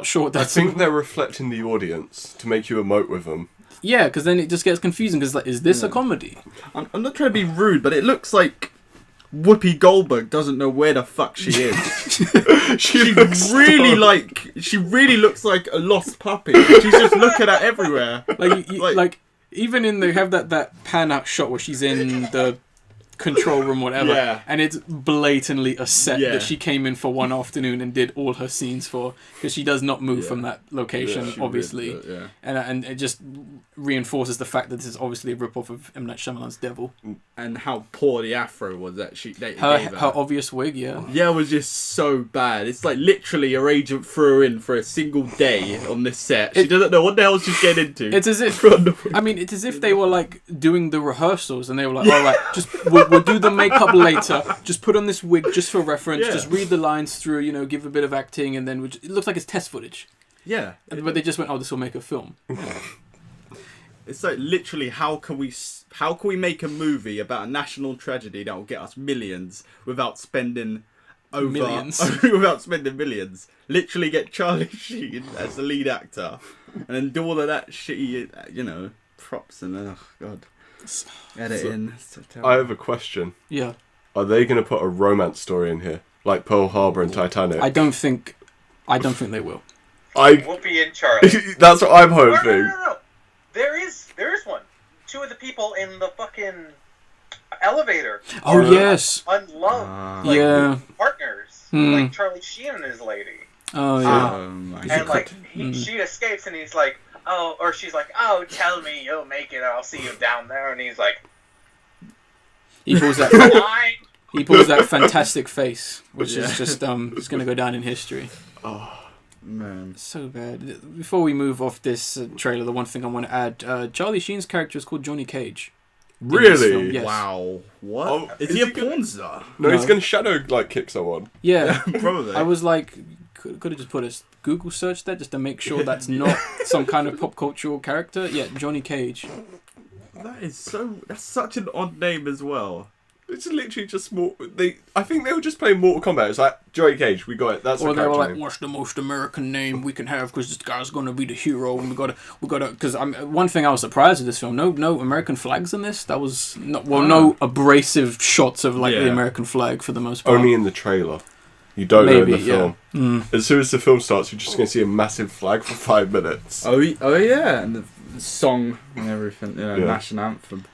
sure what that's. I think they're reflecting the audience to make you emote with them. Yeah, because then it just gets confusing. Because is this a comedy? I'm not trying to be rude, but it looks like Whoopi Goldberg doesn't know where the fuck she is. she really looks like a lost puppy. She's just looking at everywhere. Like even in they have that pan out shot where she's in the control room, whatever, and it's blatantly a set that she came in for one afternoon and did all her scenes for, because she does not move from that location, obviously, and it just reinforces the fact that this is obviously a rip-off of M. Night Shyamalan's Devil, and how poor the afro was that her obvious wig, it was just so bad. It's like literally her agent threw her in for a single day on this set. She doesn't know what the hell she's getting into. It's as if it's as if they were like doing the rehearsals and they were like, all right, just we'll do the makeup later. Just put on this wig just for reference. Yeah. Just read the lines through, give a bit of acting, and then it looks like it's test footage. Yeah. But they just went, oh, this will make a film. Yeah. It's like literally, how can we make a movie about a national tragedy that will get us millions without spending millions? Literally get Charlie Sheen as the lead actor, and then do all of that shitty, props and oh god. Editing. I have a question. Yeah. Are they going to put a romance story in here, like Pearl Harbor and Titanic? I don't think they will. Whoopi and Charlie. That's what I'm hoping. No. There is one. Two of the people in the fucking elevator. Oh yes. Unloved. Partners. Like Charlie Sheen and his lady. Oh yeah. And like she escapes and he's like, oh, or she's like, oh, tell me you'll make it, I'll see you down there. And he's like, he pulls that fantastic face, which is just it's gonna go down in history. Oh man, so bad. Before we move off this trailer, the one thing I want to add: Charlie Sheen's character is called Johnny Cage. Really? Yes. Wow. What? Oh, is he a porn star? No, he's gonna shadow kick someone. Yeah, probably. I was like, could have just put a Google search there just to make sure that's not some kind of pop cultural character. Yeah, Johnny Cage. That's such an odd name as well. It's literally just I think they were just playing Mortal Kombat. It's like, Johnny Cage, we got it. That's or the they were like, name. what's the most American name we can have? Because this guy's gonna be the hero, and we gotta. Because one thing I was surprised with this film, no American flags in this. That was no abrasive shots of the American flag for the most part. Only in the trailer. You don't know in the film. As soon as the film starts, you're just going to see a massive flag for 5 minutes. Oh yeah, and the song and everything, national anthem.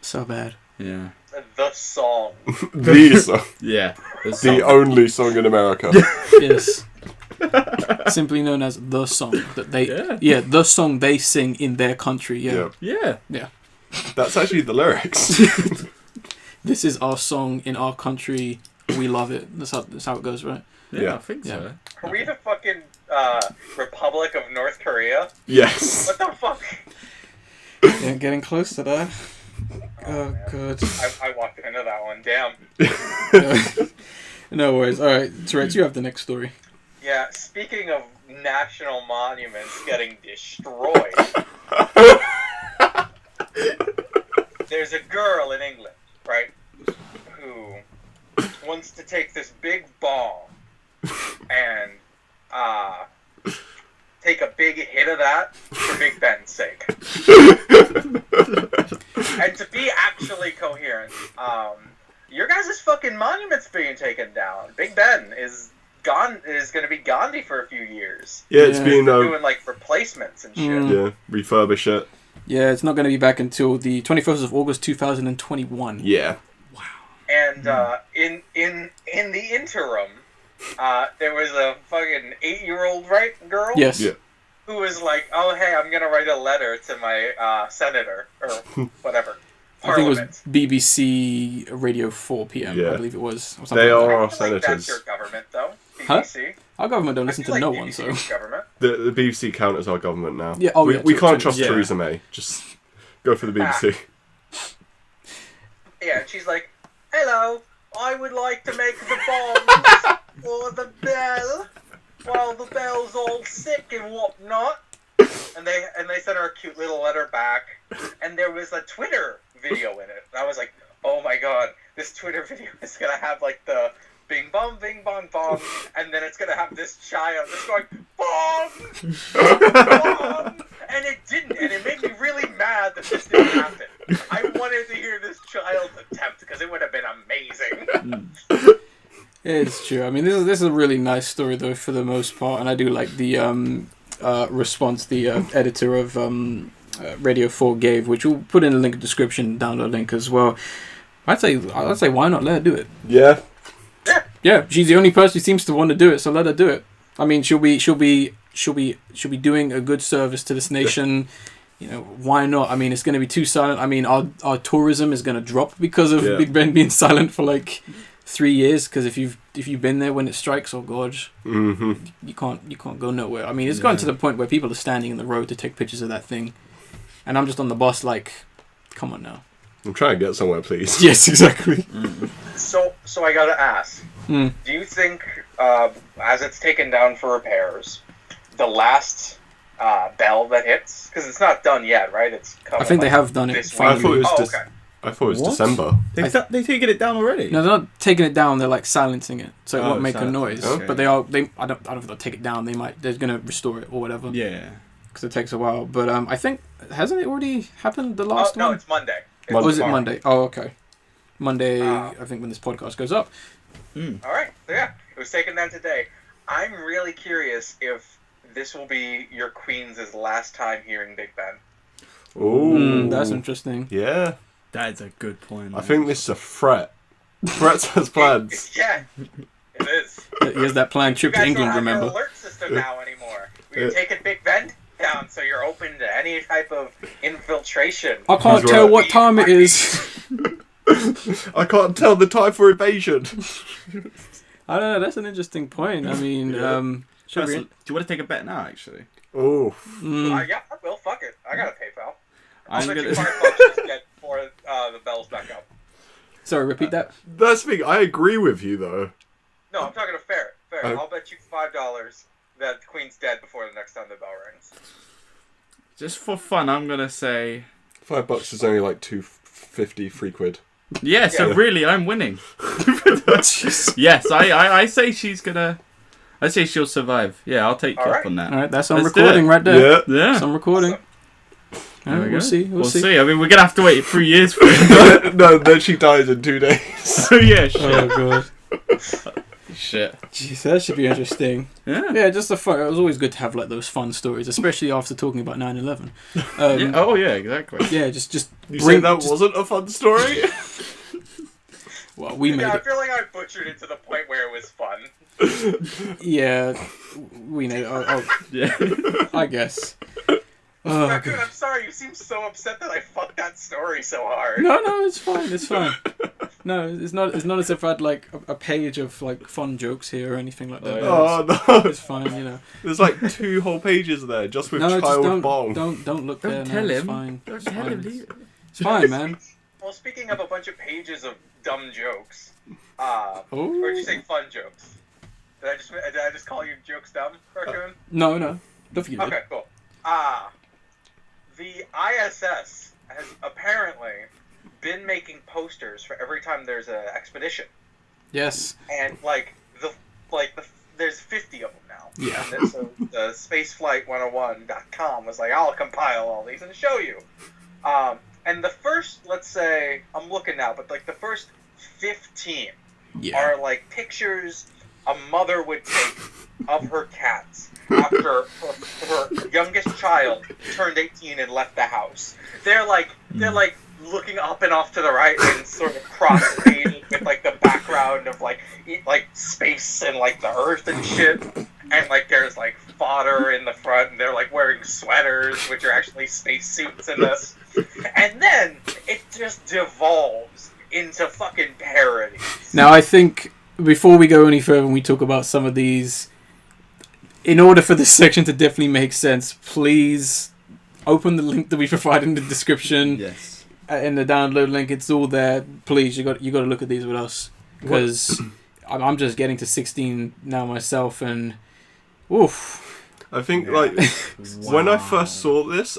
So bad. Yeah. The song. The song. Yeah. The only song in America. Yes. Simply known as the song that they. Yeah, the song they sing in their country. Yeah. That's actually the lyrics. This is our song in our country. We love it. That's how it goes, right? Yeah, I think so. Are we the fucking Republic of North Korea? Yes. What the fuck? Yeah, getting close to that. Oh, God. I walked into that one. Damn. No worries. All right, Terret, you have the next story. Yeah, speaking of national monuments getting destroyed, there's a girl in England, right, who wants to take this big bong and take a big hit of that for Big Ben's sake. And to be actually coherent, your guys' fucking monument's being taken down. Big Ben is going to be Gandhi for a few years. Yeah, it's being doing like replacements and shit. Yeah, refurbish it. Yeah, it's not going to be back until the 21st of August 2021. Yeah. Wow. And in the interim, there was a fucking 8-year-old girl. Yes. Yeah. Who was like, oh hey, I'm gonna write a letter to my senator or whatever. I think it was Parliament. BBC Radio 4 PM, Yeah. I believe it was. Or something They like are that. our I feel like that's senators. your government, though. Huh? BBC. Our government don't listen I to feel no like one, BBC so... is government. The BBC count as our government now. Yeah, oh, we, yeah, we true, can't true. trust Yeah. Theresa May. Just go for the BBC. Yeah, and she's like, "Hello, I would like to make the bombs for the bell while the bell's all sick and whatnot." And they sent her a cute little letter back, and there was a Twitter video in it. And I was like, "Oh my god, this Twitter video is gonna have like the bing bong, and then it's gonna have this child just going bong, bong," and it didn't, and it made me really mad that this didn't happen. I wanted to hear this child's attempt because it would have been amazing. It's true. I mean, this is a really nice story, though, for the most part, and I do like the response the editor of Radio 4 gave, which we'll put in a link in the description, download link as well. I'd say why not let her do it? Yeah. Yeah, she's the only person who seems to want to do it, so let her do it. I mean, she'll be doing a good service to this nation. You know, why not? I mean, it's going to be too silent. I mean, our tourism is going to drop because of Big Ben being silent for like 3 years. Because if you've been there when it strikes, oh god, you can't go nowhere. I mean, it's gotten to the point where people are standing in the road to take pictures of that thing, and I'm just on the bus like, come on now. I'm trying to get somewhere, please. Yes, exactly. So I gotta ask, do you think, as it's taken down for repairs, the last bell that hits, because it's not done yet, right? It's coming. I think they have done it this finally. I thought it was okay. I thought it was What? December. They taken it down already? No, they're not taking it down. They're like silencing it, so it Oh, won't make a silencing. noise. Okay. But I don't know if they'll take it down. They're gonna restore it or whatever. Yeah. Because it takes a while. But I think hasn't it already happened? The last No, one. it's Monday. Or was it tomorrow. Monday? Oh, okay. Monday. I think when this podcast goes up. All right, so yeah, it was taken down today. I'm really curious if this will be your Queens' last time hearing Big Ben. Ooh. That's interesting. Yeah. That's a good point. I think this is a threat. Threat has plans. Yeah, it is. Here's that planned trip to You guys England. don't have Remember? your alert system now anymore. We're taking Big Ben down, so you're open to any type of infiltration. I can't He's tell right. what time it is. I can't tell the time for evasion. I don't know. That's an interesting point. I mean, Do should we? you want to take a bet now, actually? Oh. Yeah, I will. Fuck it. I got a PayPal. I'll I'm bet you gonna- $5 to get before the bell's back up. Sorry, repeat that. That's the thing. I agree with you, though. No, I'm talking to Ferret. Ferret, Oh. I'll bet you $5 that the Queen's dead before the next time the bell rings. Just for fun, I'm going to say... $5 is only like $2.50, $3. Yeah, so Yeah. really, I'm winning. Yes, I say she's going to... I say she'll survive. Yeah, I'll take you Alright. up on that. All right, that's on Let's do recording it. right there. Yeah. Yeah. Some recording. Awesome. All right, we we'll go. see. We'll see. I mean, we're going to have to wait 3 years for it. No, then she dies in 2 days. So yeah, shit. Oh god. Shit. Jeez, that should be interesting. Yeah. Yeah, just the fun. It was always good to have like those fun stories, especially after talking about 9/11. Yeah. Oh, yeah, exactly. Yeah, just You bring say that just- wasn't a fun story? Well, we made Yeah, I it. feel like I butchered it to the point where it was fun. Yeah, we know. Oh, Yeah. I guess. Oh, Raccoon, God. I'm sorry, you seem so upset that I fucked that story so hard. No, it's fine. It's fine. No, it's not. It's not as if I had like a page of like fun jokes here or anything like that. Oh, no. It's fine, you know. There's like 2 whole pages there just with No, just child bong. don't look there. Don't No, tell it's him. fine. Don't It's tell him. fine. leave it. It's fine, man. Well, speaking of a bunch of pages of dumb jokes, or Oh. did you say fun jokes? Did I just call you jokes dumb, Raccoon? No. Don't forget it. Okay, cool. The ISS has apparently been making posters for every time there's an expedition, Yes. and there's 50 of them now. Yeah. And so the spaceflight101.com was like, I'll compile all these and show you. And the first, let's say, I'm looking now, but like the first 15 Yeah. are like pictures a mother would take of her cats after her youngest child turned 18 and left the house. They're like looking up and off to the right and sort of cross-faded with like the background of like space and like the earth and shit. And like there's like fodder in the front and they're like wearing sweaters which are actually space suits in this. And then it just devolves into fucking parodies. Now, I think before we go any further and we talk about some of these, in order for this section to definitely make sense, please open the link that we provide in the description. Yes. In the download link, it's all there. Please, you got to look at these with us, because I'm just getting to 16 now myself, and oof. I think like when I first saw this,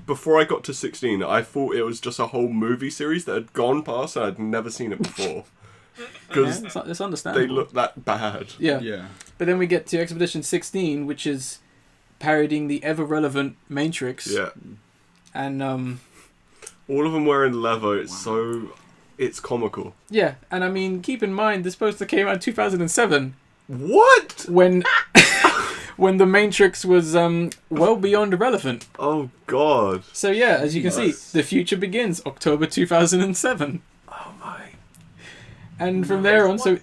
before I got to 16, I thought it was just a whole movie series that had gone past and I'd never seen it before. Because it's understandable. they look that bad. Yeah. But then we get to Expedition 16, which is parodying the ever-relevant Matrix. Yeah. And all of them wearing leather. It's comical. Yeah, and I mean, keep in mind, this poster came out in 2007. What? When the Matrix was well beyond irrelevant. Oh God. So yeah, as you can see, the future begins October 2007. Oh my. And from there on, Sorry.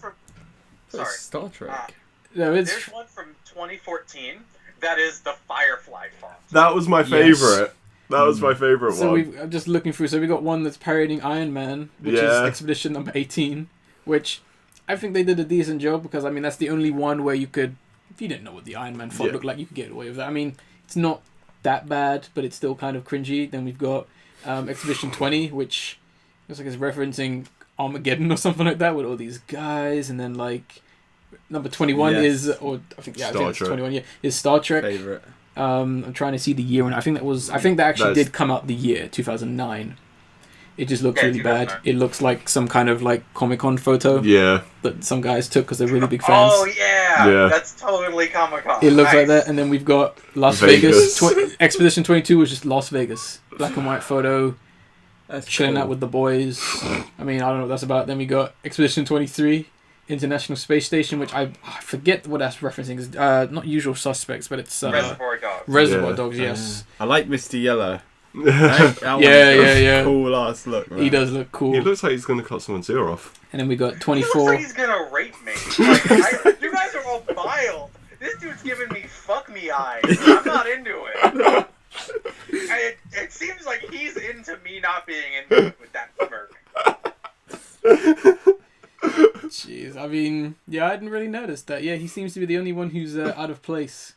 Star Trek. No, it's There's one from 2014 that is the Firefly font. That was my favorite. That was my favorite so one. I'm just looking through. So we got one that's parodying Iron Man, which is Expedition number 18, which I think they did a decent job, because I mean that's the only one where you could, if you didn't know what the Iron Man font looked like, you could get away with that. I mean, it's not that bad, but it's still kind of cringy. Then we've got Expedition 20, which looks like it's referencing Armageddon or something like that, with all these guys, and then like number 21 is, or I think Star it's Trek. 21, is Star Trek. Favorite. I'm trying to see the year, and I think that actually did come out the year 2009. It just looks really bad. It looks like some kind of like Comic-Con photo that some guys took because they're really big fans. Oh yeah, that's totally Comic-Con. It looks like that, and then we've got Las Vegas. Expedition 22 was just Las Vegas, black and white photo, chilling out with the boys. I mean, I don't know what that's about. Then we got Expedition 23, International Space Station, which I forget what that's referencing. It's not Usual Suspects, but it's Reservoir Dogs. Reservoir Dogs, yes. I like Mr. Yellow. Yeah. Cool ass look, man. He does look cool. He looks like he's going to cut someone's ear off. And then we got 24. He looks like he's gonna rape me. You guys are all vile. This dude's giving me fuck me eyes. I'm not into it. It seems like he's into me not being into it with that smirk. Jeez, I mean, I hadn't really noticed that. Yeah, he seems to be the only one who's out of place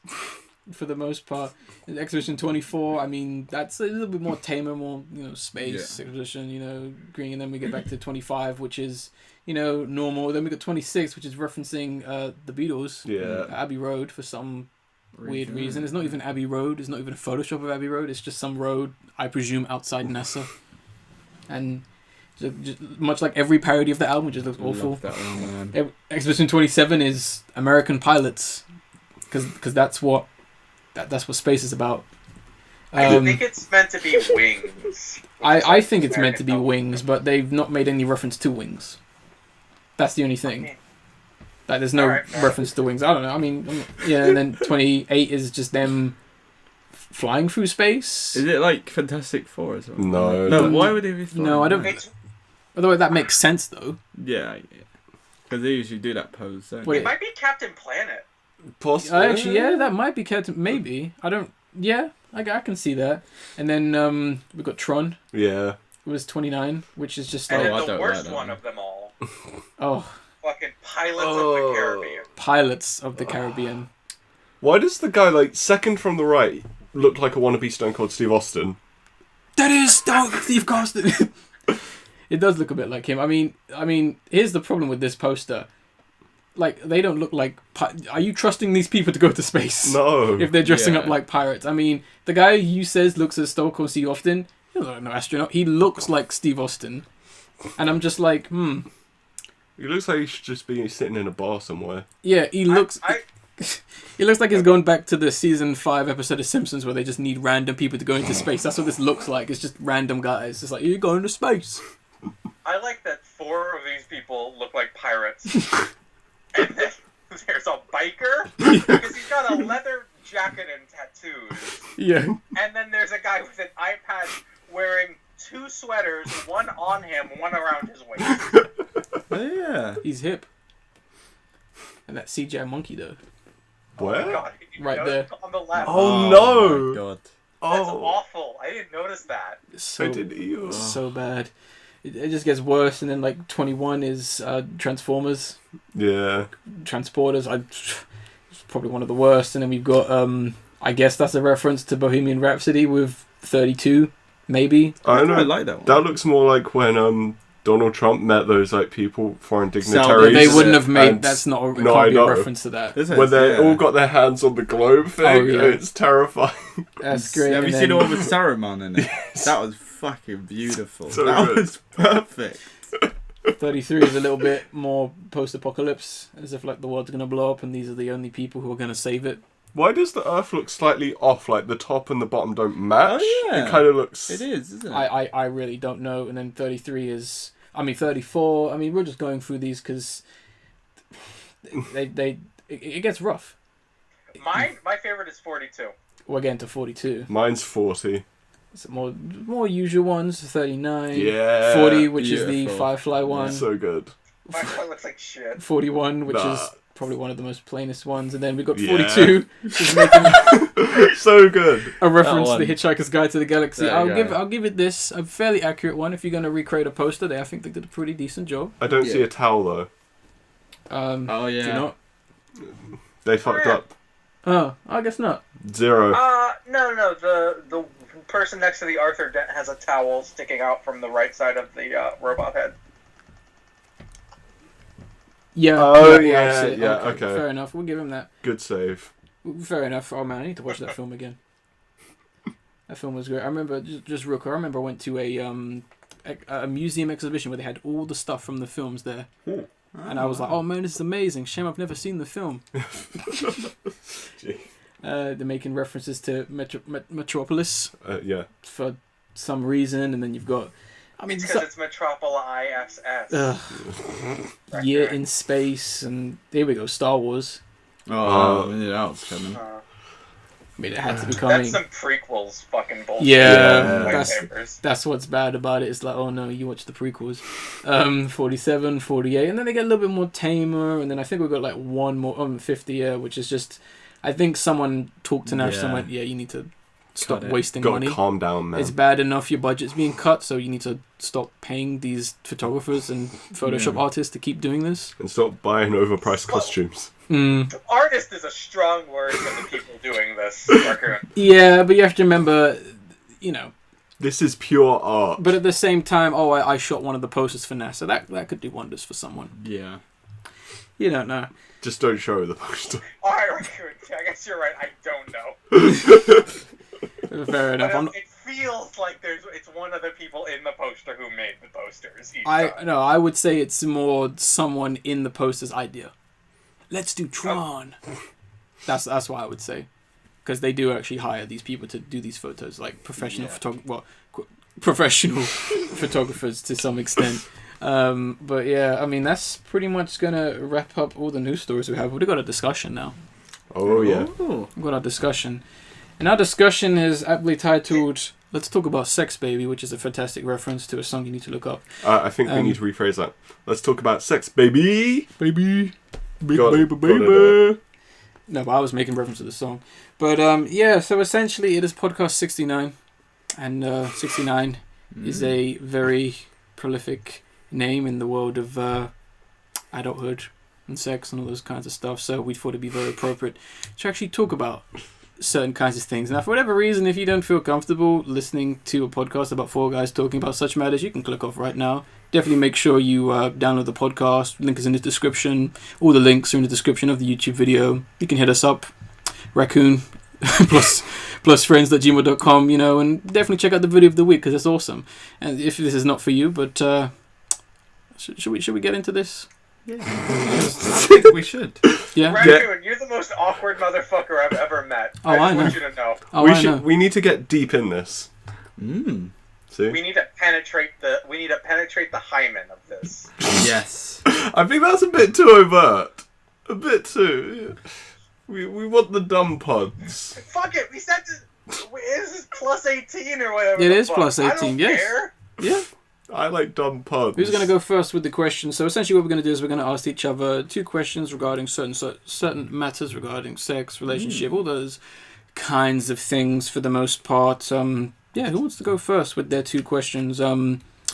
for the most part. In Expedition 24, I mean, that's a little bit more tamer, more, space expedition, green. And then we get back to 25, which is, normal. Then we got 26, which is referencing the Beatles, Abbey Road, for some weird reason. It's not even Abbey Road. It's not even a Photoshop of Abbey Road. It's just some road, I presume, outside NASA. And just much like every parody of the album, which just looks awful. Love that one, man. Expedition 27 is American pilots, because that's what space is about. I think it's meant to be wings. I think it's meant to be wings, but they've not made any reference to wings. That's the only thing. Like, there's no reference to wings. I don't know. I mean, and then 28 is just them flying through space. Is it like Fantastic Four as well? No. Why would they be flying? No, I don't. Although that makes sense though. Yeah. Because they usually do that pose. Don't It might be Captain Planet. Possibly. Actually, that might be Captain. Maybe I don't. Yeah, I can see that. And then we've got Tron. Yeah. It was 29, which is just And like then the worst one of them all. Oh. Fucking Pilots of the Caribbean. Pirates of the Caribbean. Why does the guy second from the right look like a wannabe Stone Cold Steve Austin? That is Steve Austin. It does look a bit like him. I mean, here's the problem with this poster. Like, they don't look like... Are you trusting these people to go to space? No. If they're dressing up like pirates. I mean, the guy you says looks as Stone Cold Steve Austin, he doesn't look like no astronaut. He looks like Steve Austin. And I'm just like, He looks like he should just be sitting in a bar somewhere. Yeah, he looks... He looks like he's going back to the season 5 episode of Simpsons where they just need random people to go into space. That's what this looks like. It's just random guys. It's like, you're going to space. I like that 4 of these people look like pirates. And then there's a biker, because he's got a leather jacket and tattoos. Yeah. And then there's a guy with an eye patch wearing 2 sweaters, one on him, one around his waist. Oh, yeah. He's hip. And that CGI monkey, though. Where? Oh my God. Right there. On the left. Oh, no! My God. That's awful. I didn't notice that. So, I did eat. so bad. it just gets worse. And then like 21 is Transformers. Yeah. Transporters. It's probably one of the worst. And then we've got I guess that's a reference to Bohemian Rhapsody with 32, maybe. I don't know. I like that one. That looks more like when Donald Trump met those like people, foreign dignitaries. They wouldn't have made. That's not. It can't be a reference to that. When they all got their hands on the globe thing. Oh, yeah. It's terrifying. That's great. Have you seen the one with Saruman in it? Yes. That was fucking beautiful. So that good. was perfect. 33 is a little bit more post-apocalypse, as if like the world's gonna blow up and these are the only people who are gonna save it. Why does the Earth look slightly off? Like the top and the bottom don't match. Oh, yeah. It kind of looks. It is, isn't it? I really don't know. And then 33 is. I mean 34. I mean we're just going through these because it gets rough. My favorite is 42. We're getting to 42. Mine's 40. It's more usual ones. 39. Yeah. 40, which is the Beautiful. Firefly one. So good. My one looks like shit. 41, which Nah. is probably one of the most plainest ones, and then we got Yeah. 42, which is making So good. a reference to one. the Hitchhiker's Guide to the Galaxy. There you go. I'll give it this a fairly accurate one. If you're going to recreate a poster, I think they did a pretty decent job. I don't Yeah. see a towel though. Oh, yeah. Do you not? They fucked yeah. up. Oh, I guess not. 0. No. The person next to the Arthur Dent has a towel sticking out from the right side of the robot head. Yeah. Oh, I yeah, see it. yeah, okay. Fair enough. We'll give him that. Good save. Fair enough. Oh man, I need to watch that film again. That film was great. I remember just real quick. I remember I went to a museum exhibition where they had all the stuff from the films there, and I was like, "Oh man, this is amazing." Shame I've never seen the film. Gee. They're making references to Metropolis Yeah. for some reason, and then you've got. I mean, It's because it's Metropol ISS. Right Year there. in Space, and here we go, Star Wars. Oh, yeah, that was coming. I mean, it had to be coming. That's some prequels fucking bullshit. Yeah, Yeah. that's what's bad about it. It's like, oh no, you watch the prequels. 47, 48, and then they get a little bit more tamer, and then I think we've got like one more, 50, which is just, I think someone talked to Nash and went, yeah, you need to stop wasting Gotta money. calm down, man. It's bad enough your budget's being cut, so you need to stop paying these photographers and Photoshop artists to keep doing this. And stop buying overpriced costumes. Artist is a strong word for the people doing this. Raccoon. Yeah, but you have to remember, you know. This is pure art. But at the same time, I shot one of the posters for NASA. That could do wonders for someone. Yeah. You don't know. Just don't show the poster. Alright, Raccoon. I guess you're right. I don't know. Fair enough. But it feels like it's one of the people in the poster who made the posters. I would say it's more someone in the poster's idea. Let's do Tron. That's what I would say, because they do actually hire these people to do these photos, like professional professional photographers to some extent. But yeah, I mean that's pretty much gonna wrap up all the news stories we have. We've got a discussion now. Oh, yeah. We've got our discussion, and our discussion is aptly titled "Let's Talk About Sex, Baby," which is a fantastic reference to a song you need to look up. I think we need to rephrase that. Let's talk about sex, baby. Baby. Big Got- baby, got it, baby. No, but I was making reference to the song. But yeah, so essentially it is podcast 69. And 69 is a very prolific name in the world of adulthood and sex and all those kinds of stuff. So we thought it'd be very appropriate to actually talk about certain kinds of things. Now, for whatever reason, if you don't feel comfortable listening to a podcast about four guys talking about such matters, you can click off right now. Definitely make sure you download the podcast. Link is in the description. All the links are in the description of the YouTube video. You can hit us up, Raccoon, plus friends.gmail.com, and definitely check out the video of the week because it's awesome. And if this is not for you, but should we get into this? Yeah. I think we should. Yeah. Raccoon, you're the most awkward motherfucker I've ever met. Oh, I know. want you to know. Oh, we I know. We need to get deep in this. See? We need to penetrate the hymen of this. Yes. I think that's a bit too overt. A bit too. We want the dumb pods. Fuck it, we said this is plus 18 or whatever. It the is fuck. plus 18, I don't yes. care. Yeah. I like dumb pods. Who's going to go first with the question? So essentially what we're going to do is we're going to ask each other two questions regarding certain matters regarding sex, relationship, all those kinds of things for the most part. Yeah, who wants to go first with their two questions?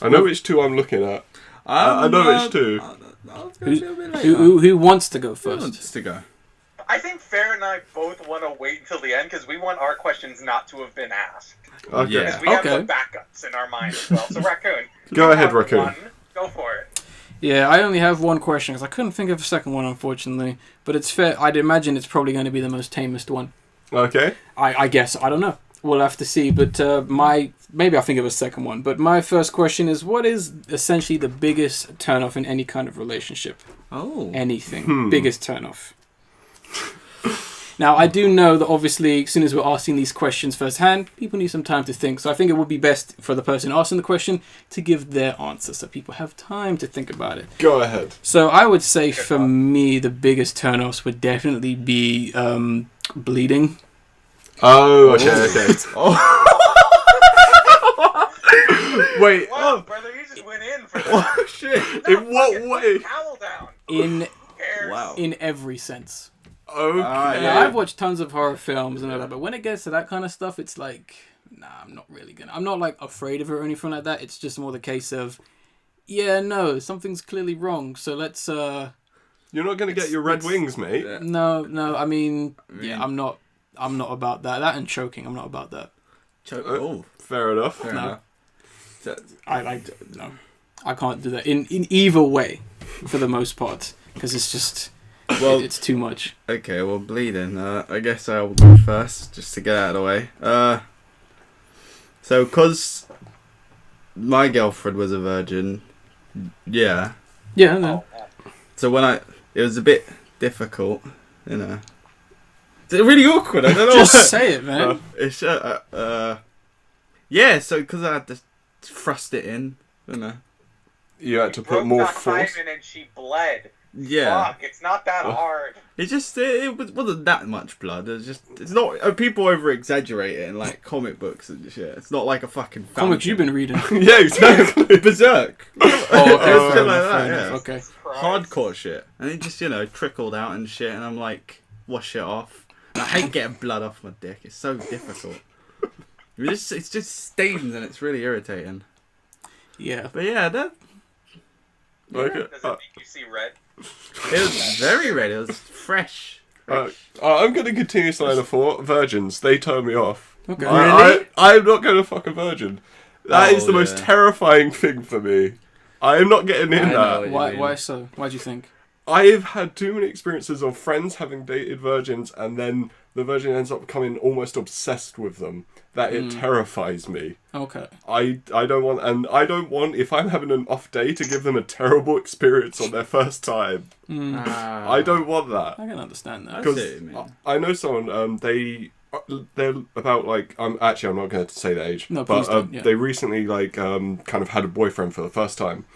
I know which two I'm looking at. I know which two. Who wants to go Who first? wants to go? I think Ferret and I both want to wait until the end because we want our questions not to have been asked. Okay. Yeah. Because we have some backups in our mind as well. So Raccoon, Go ahead, you have Raccoon. one. Go for it. Yeah, I only have one question because I couldn't think of a second one, unfortunately. But it's fair. I'd imagine it's probably going to be the most tamest one. Okay. I guess. I don't know. We'll have to see. But maybe I'll think of a second one. But my first question is, what is essentially the biggest turnoff in any kind of relationship? Oh. Anything. Biggest turnoff. Now, I do know that obviously, as soon as we're asking these questions firsthand, people need some time to think. So I think it would be best for the person asking the question to give their answer so people have time to think about it. Go ahead. So I would say for me, the biggest turnoffs would definitely be bleeding. Oh, okay. Wait. Wow, brother, you just went in for that. Oh, shit. In what way? Towel down. In every sense. Okay. Now, I've watched tons of horror films and all that, but when it gets to that kind of stuff, it's like, nah, I'm not really gonna. I'm not like afraid of it or anything like that. It's just more the case of, yeah, no, something's clearly wrong. So let's. You're not gonna get your red wings, mate. Yeah. No. I mean, yeah, I'm not about that. That and choking, I'm not about that. Fair enough. Fair No. enough. So, No, I can't do that in either way, for the most part, because it's just. Well, it's too much. okay, well, bleeding. I guess I will go first, just to get out of the way. So, because my girlfriend was a virgin, yeah. Yeah, no. So it was a bit difficult, you know. It's really awkward. I don't know. Just say it, man. It's yeah. So because I had to thrust it in, you know. You had to Broke put more that force. hymen and she bled. Yeah. Fuck, it's not that hard. It just wasn't that much blood. It's not. People over exaggerate it in like comic books and shit. It's not like a fucking fountain. Comics you've been reading. Yeah, exactly. Berserk. Oh, okay, Shit like that, yeah. Okay. Christ. Hardcore shit, and it just trickled out and shit, and I'm like, wash it off. And I hate getting blood off my dick. It's so difficult. It's just stains and it's really irritating. Yeah. But yeah, that Okay. Does it make you see red? it was very red. It was fresh. I'm going to continue this line of thought. Virgins, they turn me off. Okay. Really? I'm not going to fuck a virgin. That is the most yeah. terrifying thing for me. I am not getting in I know that. what you Why? mean. Why so? Why do you think? I've had too many experiences of friends having dated virgins and then the virgin ends up becoming almost obsessed with them. That it terrifies me. Okay. I don't want, if I'm having an off day, to give them a terrible experience on their first time. I don't want that. I can understand that. I see what you mean. I know someone, they're about like, I'm not going to say their age, No, but please don't, yeah. they recently like kind of had a boyfriend for the first time,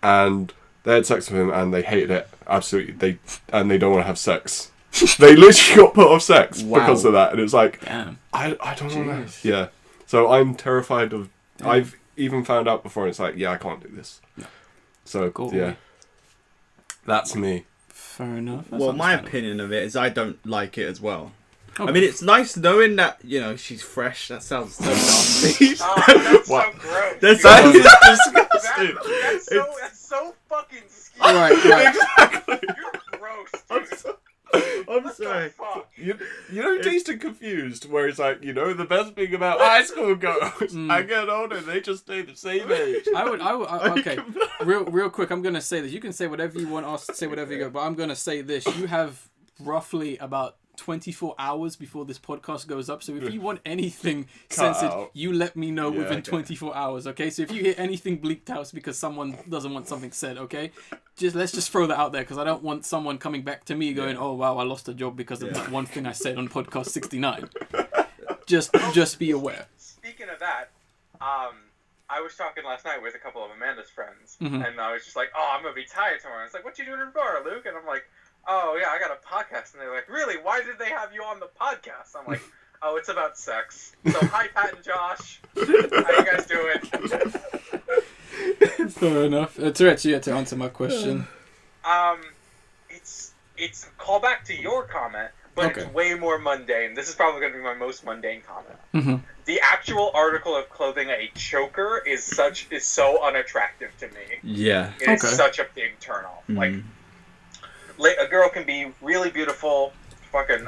and they had sex with him and they hated it absolutely. They don't want to have sex. They literally got put off sex because of that, and it's like, Damn. I don't want to. Yeah, so I'm terrified of. Damn. I've even found out before. And it's like, yeah, I can't do this. No. So Cool. yeah, that's me. Fair enough. That's Well, my understandable. opinion of it is I don't like it as well. Okay. I mean, it's nice knowing that she's fresh. That sounds so nasty. Oh, that's What? so gross. That's dude. disgusting. That's so fucking scary. All right. Exactly. You're gross, dude. I'm What sorry. the fuck? You know, Dazed and Confused, where it's like, the best thing about high school girls, I get older, they just stay the same age. Okay. Real quick, I'm gonna say this. You can say whatever you want. I'll say whatever you go. But I'm gonna say this. You have roughly about 24 hours before this podcast goes up. So if you want anything censored, out. you let me know within okay. 24 hours. Okay. So if you hear anything bleeped out because someone doesn't want something said, okay, let's just throw that out there because I don't want someone coming back to me going, "Oh wow, I lost a job because of that one thing I said on podcast 69." Just be aware. Speaking of that, I was talking last night with a couple of Amanda's friends, and I was just like, "Oh, I'm gonna be tired tomorrow." It's like, "What you doing tomorrow, Luke?" And I'm like, "Oh yeah, I got a podcast." And they're like, "Really? Why did they have you on the podcast?" I'm like, "Oh, it's about sex." So hi, Pat and Josh. How you guys doing? Fair enough. Terret, you had to answer my question. It's call back to your comment. but it's way more mundane. This is probably going to be my most mundane comment. Mm-hmm. The actual article of clothing a choker is so unattractive to me. Yeah. It is such a big turnoff. Like, a girl can be really beautiful, fucking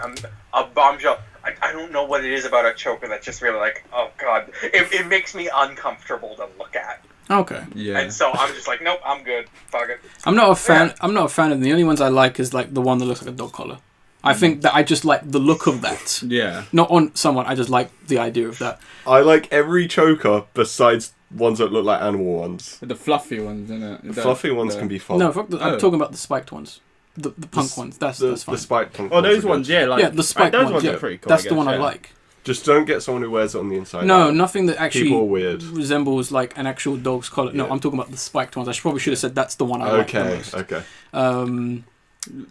a bombshell. I don't know what it is about a choker that's just really like, oh god, it makes me uncomfortable to look at. Okay. Yeah. And so I'm just like, nope, I'm good. Fuck it. I'm not a fan. I'm not a fan of them. The only ones I like is like the one that looks like a dog collar. I think that I just like the look of that. Yeah. Not on someone. I just like the idea of that. I like every choker besides ones that look like animal ones. The fluffy ones, isn't it? The fluffy ones can be fun. No, fuck I'm talking about the spiked ones. The punk ones. That's fine. The spiked punk Oh, ones those are ones, good. yeah. Like, yeah, the spiked those ones. are pretty cool. That's the one I like. Just don't get someone who wears it on the inside. No, out. nothing that actually People are weird. resembles like an actual dog's collar. No, Yeah. I'm talking about the spiked ones. I probably should have said that's the one I like the most. Okay.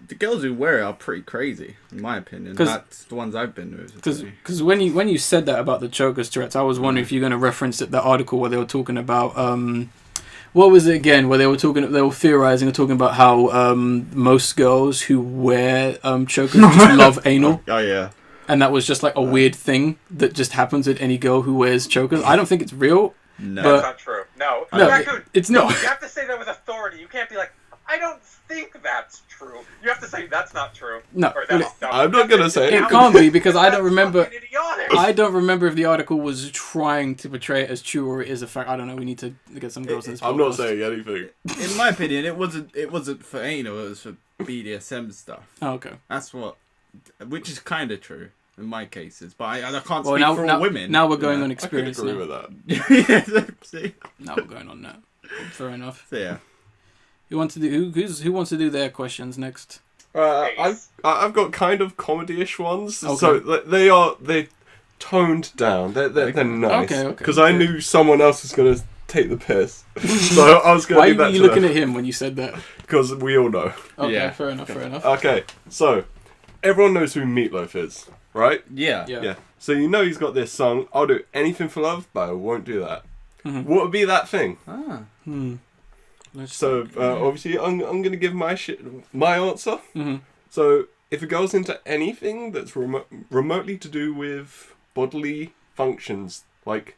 The girls who wear it are pretty crazy, in my opinion. That's the ones I've been with. Because when you said that about the chokers, Terret, I was wondering if you're going to reference that article where they were talking about what was it again? Where they were theorizing and talking about how most girls who wear chokers just love anal. Oh yeah. And that was just like a weird thing that just happens with any girl who wears chokers. I don't think it's real. No, but That's not true. No, No, it's not. You have to say that with authority. You can't be like, I don't think that's true. You have to say that's not true. No, Or that's dumb. I'm not gonna say it can't be because I don't That's remember. fucking idiotic. I don't remember if the article was trying to portray it as true or it is a fact. I don't know. We need to get some girls in this podcast. I'm not saying anything. in my opinion, it wasn't for anal. It was for BDSM stuff. Oh, okay. Which is kind of true in my cases, but I can't Well, speak now, for now, all women. now we're going on I could experience. agree Now. with that. Yeah, see? Now we're going on that. Fair enough. So, yeah. Who wants to do their questions next? I've got kind of comedy-ish ones. Okay. So they're toned down. They're nice. Okay. Because I knew someone else was gonna take the piss, so I was gonna. Why do that are you to looking them. at him when you said that? Because we all know. Okay, Yeah. fair enough. Okay, so everyone knows who Meatloaf is, right? Yeah. Yeah. So you know he's got this song, I'll do anything for love, but I won't do that. Mhm. What would be that thing? So, Obviously, I'm going to give my answer. Mm-hmm. So if a girl's into anything that's remotely to do with bodily functions, like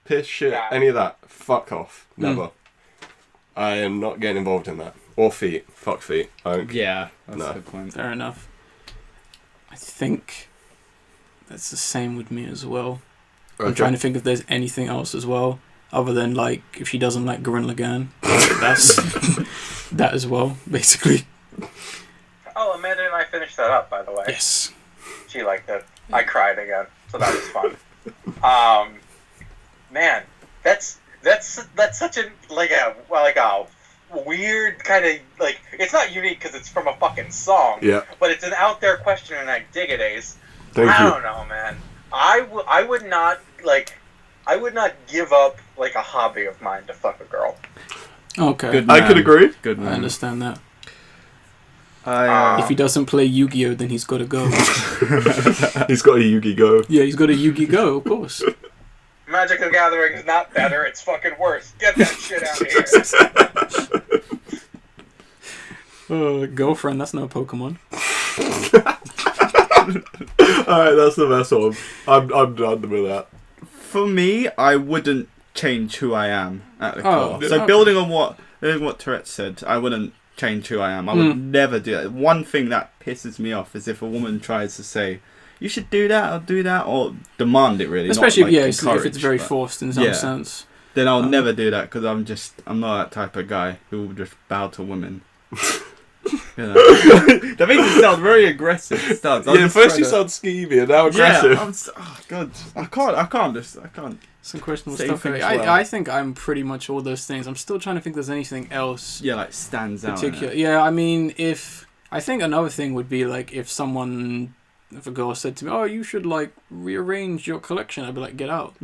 piss, shit, any of that, fuck off. Never. I am not getting involved in that. Or feet. Fuck feet. Yeah, that's No. a good point. fair enough. I think that's the same with me as well. I'm trying to think if there's anything else as well, other than like if she doesn't like Gurren Lagann. That's that as well, basically. Oh, Amanda and I finished that up, by the way. Yes. She liked it. I cried again, so that was fun. Man, that's such a weird kind of like. It's not unique because it's from a fucking song. Yeah. But it's an out there question, and I dig it, Ace. Thank I you. don't know, man. I would not give up like a hobby of mine to fuck a girl. Okay. Good I man. could agree. Good I man. understand that. I, If he doesn't play Yu-Gi-Oh, then he's got to go. He's got a Yugi Go. Yeah, he's got a Yu-Gi-Go, of course. Magic the Gathering is not better; it's fucking worse. Get that shit out of here. Girlfriend, that's no Pokemon. Alright, that's the best one. I'm done with that. for me, I wouldn't change who I am at the core. So okay. building on what Terret said, I wouldn't change who I am. I would never do that. One thing that pisses me off is if a woman tries to say, you should do that or do that, or demand it really. Especially not, like, if it's very but forced in some sense. Then I'll never do that because I'm not that type of guy who will just bow to women. You know. That makes it sound very aggressive. It does. Yeah, first you sound skeevy and now aggressive. Yeah, oh god, I can't. Some questionable Say stuff. things I well. I think I'm pretty much all those things. I'm still trying to think there's anything else Yeah, like stands out. particular. Yeah, I mean, I think another thing would be like if a girl said to me, "Oh, you should like rearrange your collection," I'd be like, "Get out."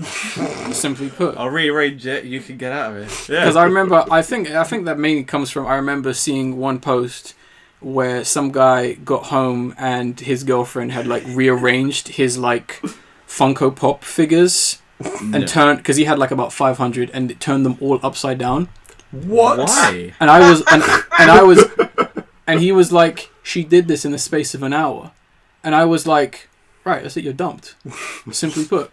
Simply put. I'll rearrange it. You can get out of it. Yeah. Because I remember, I think that mainly comes from, I remember seeing one post where some guy got home and his girlfriend had like rearranged his like Funko Pop figures and turned, because he had like about 500 and it turned them all upside down. What? Why? And I was, and he was like, she did this in the space of an hour. And I was like, right, that's it, you're dumped. Simply put.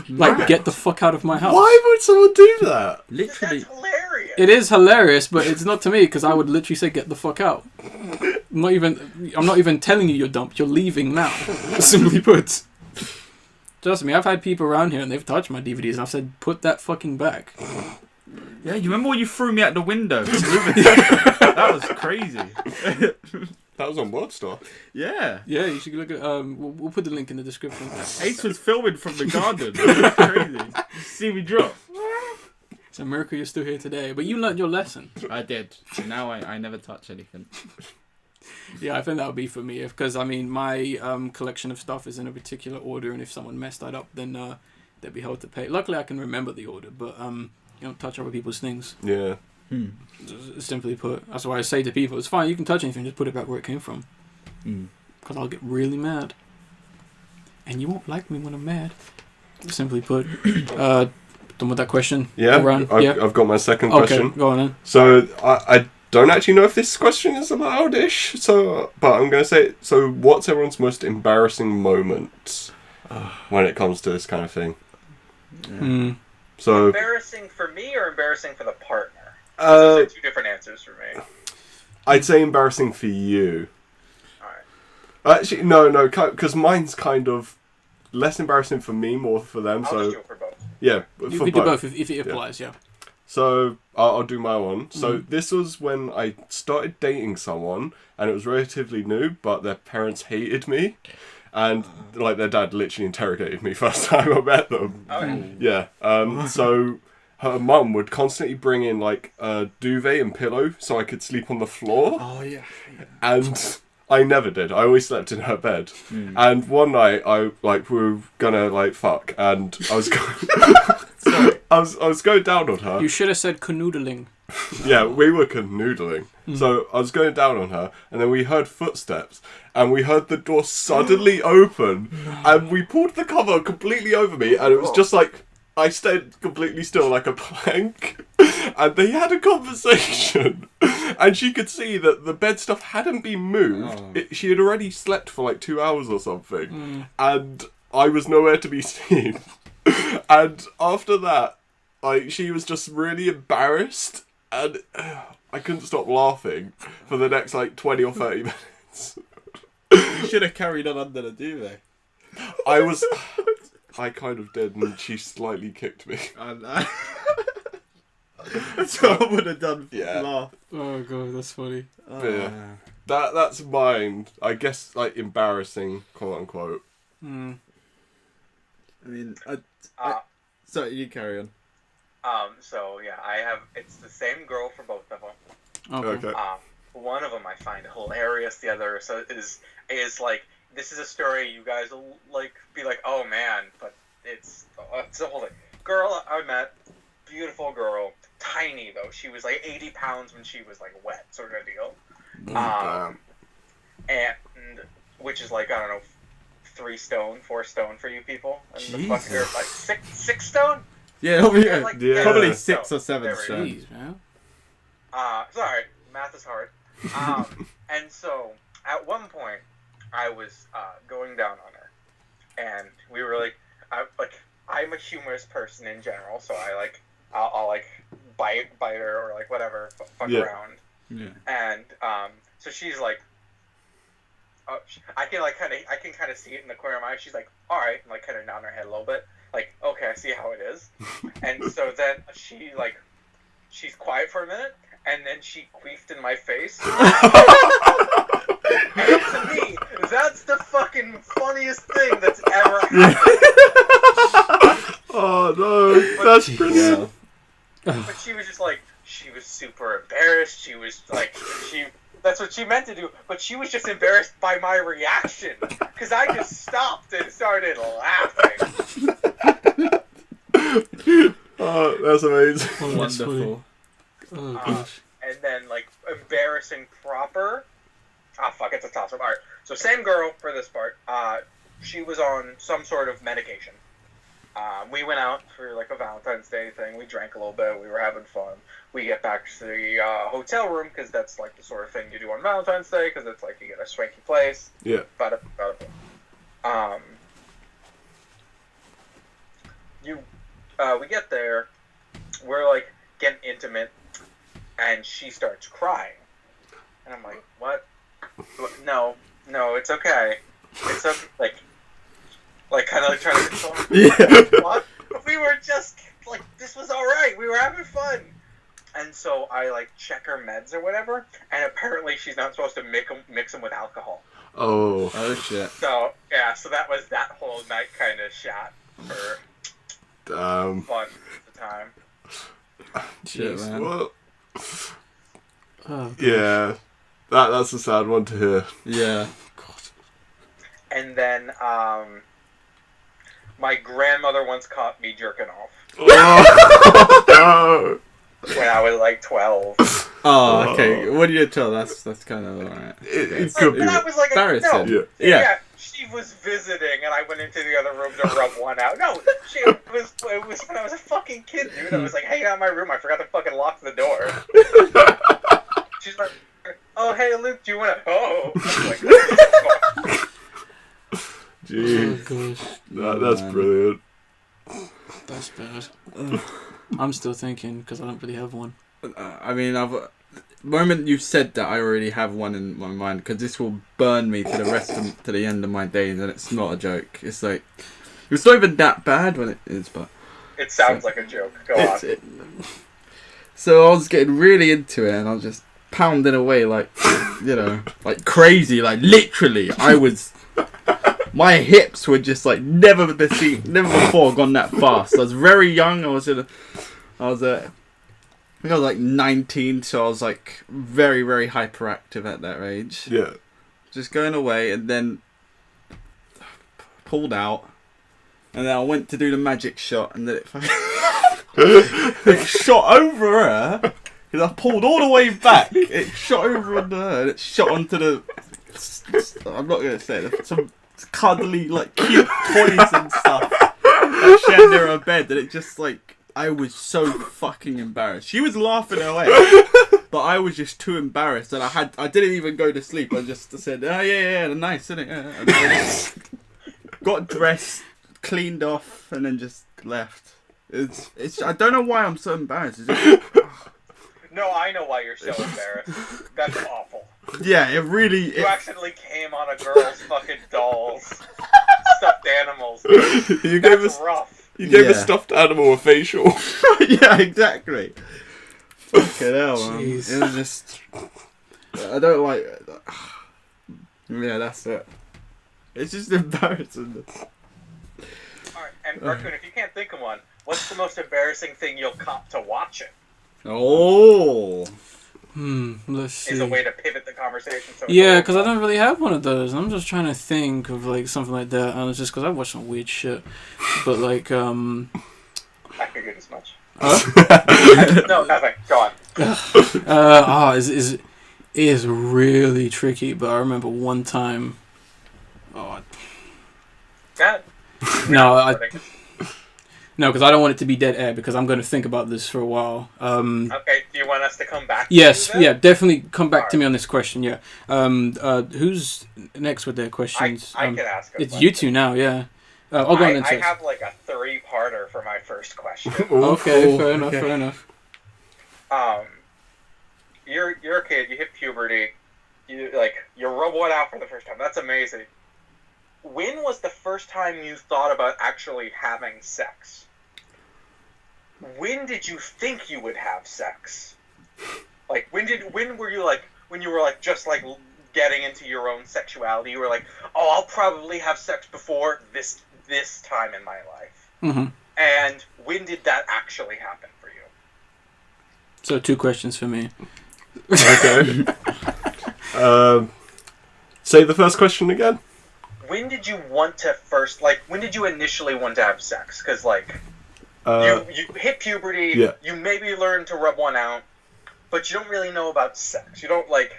Like, get the fuck out of my house. Why would someone do that? Literally. That's hilarious. It is hilarious, but it's not to me, because I would literally say, get the fuck out. I'm not even telling you you're dumped, you're leaving now. Simply put. Trust me, I've had people around here and they've touched my DVDs and I've said, put that fucking back. Yeah, you remember when you threw me out the window? That was crazy. That was on WordStar. Yeah. Yeah, you should look at we'll put the link in the description. Ace was filming from the garden. That was crazy. See me drop. It's a miracle you're still here today. But you learned your lesson. I did. Now I never touch anything. Yeah, I think that would be for me. Because, I mean, my collection of stuff is in a particular order. And if someone messed that up, then they'd be held to pay. Luckily, I can remember the order. But you don't touch other people's things. Yeah. Simply put. That's why I say to people, it's fine, you can touch anything, just put it back where it came from. Because I'll get really mad. And you won't like me when I'm mad. Simply put. Done with that question? Yeah, I've got my second question. Okay, go on then. So, I don't actually know if this question is allowed-ish, but I'm going to say, so what's everyone's most embarrassing moment when it comes to this kind of thing? Yeah. So, embarrassing for me or embarrassing for the partner? Uh, Those are two different answers for me. I'd say embarrassing for you. Alright. Actually, no, because mine's kind of less embarrassing for me, more for them. I'll So just do it for both. yeah, You for could do both if it applies, yeah. So I'll do my one. So this was when I started dating someone, and it was relatively new, but their parents hated me, and like their dad literally interrogated me first time I met them. Okay. Yeah. So her mum would constantly bring in like a duvet and pillow so I could sleep on the floor. Oh, yeah. And I never did. I always slept in her bed. And one night we were gonna fuck, and I was going I was going down on her. You should have said canoodling. Yeah, we were canoodling. So I was going down on her, and then we heard footsteps, and we heard the door suddenly open, and we pulled the cover completely over me, and it was just like I stayed completely still like a plank, and they had a conversation, and she could see that the bed stuff hadn't been moved. She had already slept for like 2 hours or something, and I was nowhere to be seen. And after that, she was just really embarrassed, and I couldn't stop laughing for the next 20 or 30 minutes. You should have carried on under the duvet. I kind of did, and she slightly kicked me. That's what I would have done. Yeah. Laugh. Oh god, that's funny. Yeah. That's mine. I guess embarrassing, quote unquote. I mean, sorry, you carry on. So yeah, I have. It's the same girl for both of them. Okay. One of them I find hilarious. The other is like, this is a story you guys will be like, oh man, but it's a whole thing. Girl I met, beautiful girl, tiny though. She was 80 pounds when she was wet, sort of deal. And which is I don't know, 3 stone, 4 stone for you people. And the fucking girl 6 stone. Yeah, probably 6 or 7 stone. Jeez, man. Sorry, math is hard. And so at one point, I was going down on her, and we were I'm a humorous person in general, so I'll bite her or whatever, fuck around. Yeah. And so she's I can kind of see it in the corner of my eye. She's all right, and kind of nodding her head a little bit, okay, I see how it is. And so then she's quiet for a minute, and then she queefed in my face. And to me, that's the fucking funniest thing that's ever happened. Oh no, that's brilliant. But she was just she was super embarrassed. She was that's what she meant to do, but she was just embarrassed by my reaction, because I just stopped and started laughing. Oh, that's amazing. Oh, that's Wonderful. Oh gosh. And then embarrassing proper. Fuck, it's a toss up. Alright, so same girl for this part. She was on some sort of medication. We went out for like a Valentine's Day thing. We drank a little bit. We were having fun. We get back to the hotel room because that's like the sort of thing you do on Valentine's Day because it's like you get a swanky place. Yeah. We get there. We're like getting intimate, and she starts crying, and I'm like, "What? No, it's okay. It's okay." Like kind of like trying to control her. Yeah. What? We were just like, this was all right. We were having fun. And so I like check her meds or whatever, and apparently she's not supposed to mix them with alcohol. Oh. Oh shit. So yeah, so that was that whole night kind of shot for fun at the time. Shit, Jeez. man. Well, Oh, yeah. That's a sad one to hear. Yeah. And then my grandmother once caught me jerking off Oh, when I was like 12. Oh, okay. What do you tell? That's kind of alright. it could be. But I was like, no. Embarrassing. Yeah. She was visiting, and I went into the other room to rub one out. No, it was when I was a fucking kid, dude. I was like hanging out in my room. I forgot to fucking lock the door. She's like, "Oh, hey, Luke, do you want to?" Oh, I was like, Jeez. oh gosh, That's Man. brilliant. that's bad. I'm still thinking because I don't really have one. I mean, the moment you've said that, I already have one in my mind because this will burn me to the end of my days, and it's not a joke. It's like it's not even that bad when it is, but it sounds like a joke. Go on. So I was getting really into it, and I was just pounding away like, like crazy, like literally. My hips were just like never before gone that fast. I was very young. I think I was like 19, so I was like very, very hyperactive at that age. Yeah. Just going away, and then pulled out, and then I went to do the magic shot, and then it shot over her. Because I pulled all the way back. It shot over onto her, and it shot onto the. I'm not gonna say it. Some cuddly, like cute toys and stuff that she had near her bed, and it just like. I was so fucking embarrassed. She was laughing away, but I was just too embarrassed, and I didn't even go to sleep. I just said, "Oh yeah, nice, isn't it?" And then got dressed, cleaned off, and then just left. It's. I don't know why I'm so embarrassed. It's just, No, I know why you're so embarrassed. That's awful. yeah, it really. You accidentally came on a girl's fucking dolls, stuffed animals. You gave That's us. rough. You gave a Yeah. stuffed animal a facial. Yeah, exactly. Fucking hell, man. Jeez. It was just. I don't like. Yeah, that's it. It's just embarrassing. Alright, and Raccoon, if you can't think of one, what's the most embarrassing thing you'll cop to watching? Oh. Let's see. Is a way to pivot the conversation. So Yeah, because I don't really have one of those. I'm just trying to think of like something like that. And it's just because I watch some weird shit. But like, I figured as much. huh? No, nothing. Go on. It is really tricky. But I remember one time. That. No, because I don't want it to be dead air because I'm going to think about this for a while. Okay, do you want us to come back to Yes, you then? yeah, definitely come back to me on this question. Yeah. Who's next with their questions? I can ask a It's question. you two now. Yeah. I'll go on then. I Chase. have like a 3-parter for my first question. Okay, fair enough. okay. Fair enough. You're a kid. You hit puberty. You rub one out for the first time. That's amazing. When was the first time you thought about actually having sex? When did you think you would have sex? Like when were you like when you were like just like getting into your own sexuality? You were like, oh, I'll probably have sex before this time in my life. Mm-hmm. And when did that actually happen for you? So 2 questions for me. Okay. Say the first question again. When did you want to first, like, when did you initially want to have sex? Because, like, you hit puberty, yeah. You maybe learn to rub one out, but you don't really know about sex. You don't, like,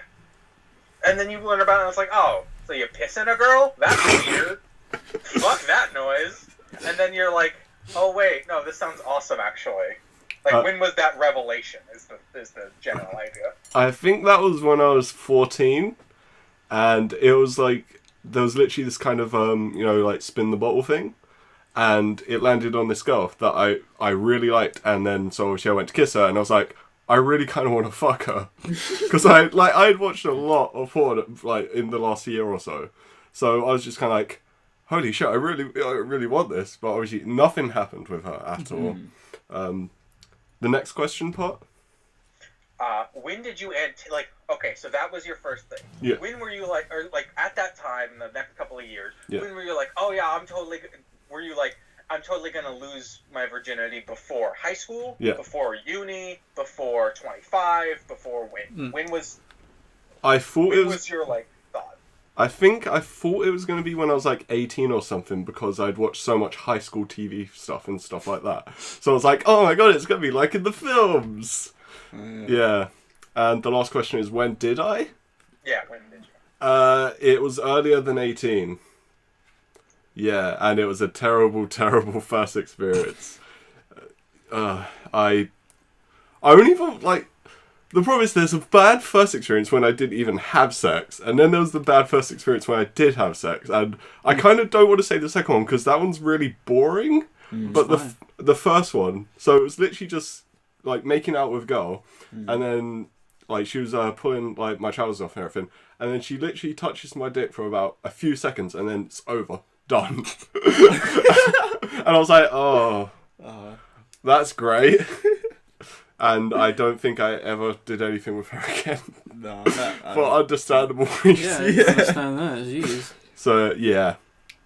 and then you learn about it, and it's like, oh, so you piss in a girl? That's weird. Fuck that noise. And then you're like, Oh wait, no, this sounds awesome actually. Like, when was that revelation? Is the general idea? I think that was when I was 14, and it was like there was literally this kind of like spin the bottle thing, and it landed on this girl that I really liked, and then so obviously I went to kiss her, and I was like, I really kind of want to fuck her, because I had watched a lot of porn like in the last year or so, so I was just kind of like, holy shit, I really want this, but obviously nothing happened with her at all. The next question part. When did you okay, so that was your first thing. Yeah. When were you like, or like at that time, in the next couple of years, Yeah. when were you like, oh yeah, I'm totally gonna lose my virginity before high school, Yeah. before uni, before 25, before when? When was your like thought? I think I thought it was going to be when I was like 18 or something, because I'd watched so much high school TV stuff and stuff like that. So I was like, oh my god, it's going to be like in the films. Yeah. And the last question is, when did I? Yeah, when did you? It was earlier than 18. Yeah, and it was a terrible, terrible first experience. I only thought, like, the problem is there's a bad first experience when I didn't even have sex, and then there was the bad first experience when I did have sex, and I kind of don't want to say the second one because that one's really boring, but the first one, so it was literally just like making out with a girl, and then like she was pulling like my trousers off and everything, and then she literally touches my dick for about a few seconds, and then it's over, done. And I was like, oh, that's great. And I don't think I ever did anything with her again. No, for understandable reasons. Yeah, I understand that. Jeez. So, yeah.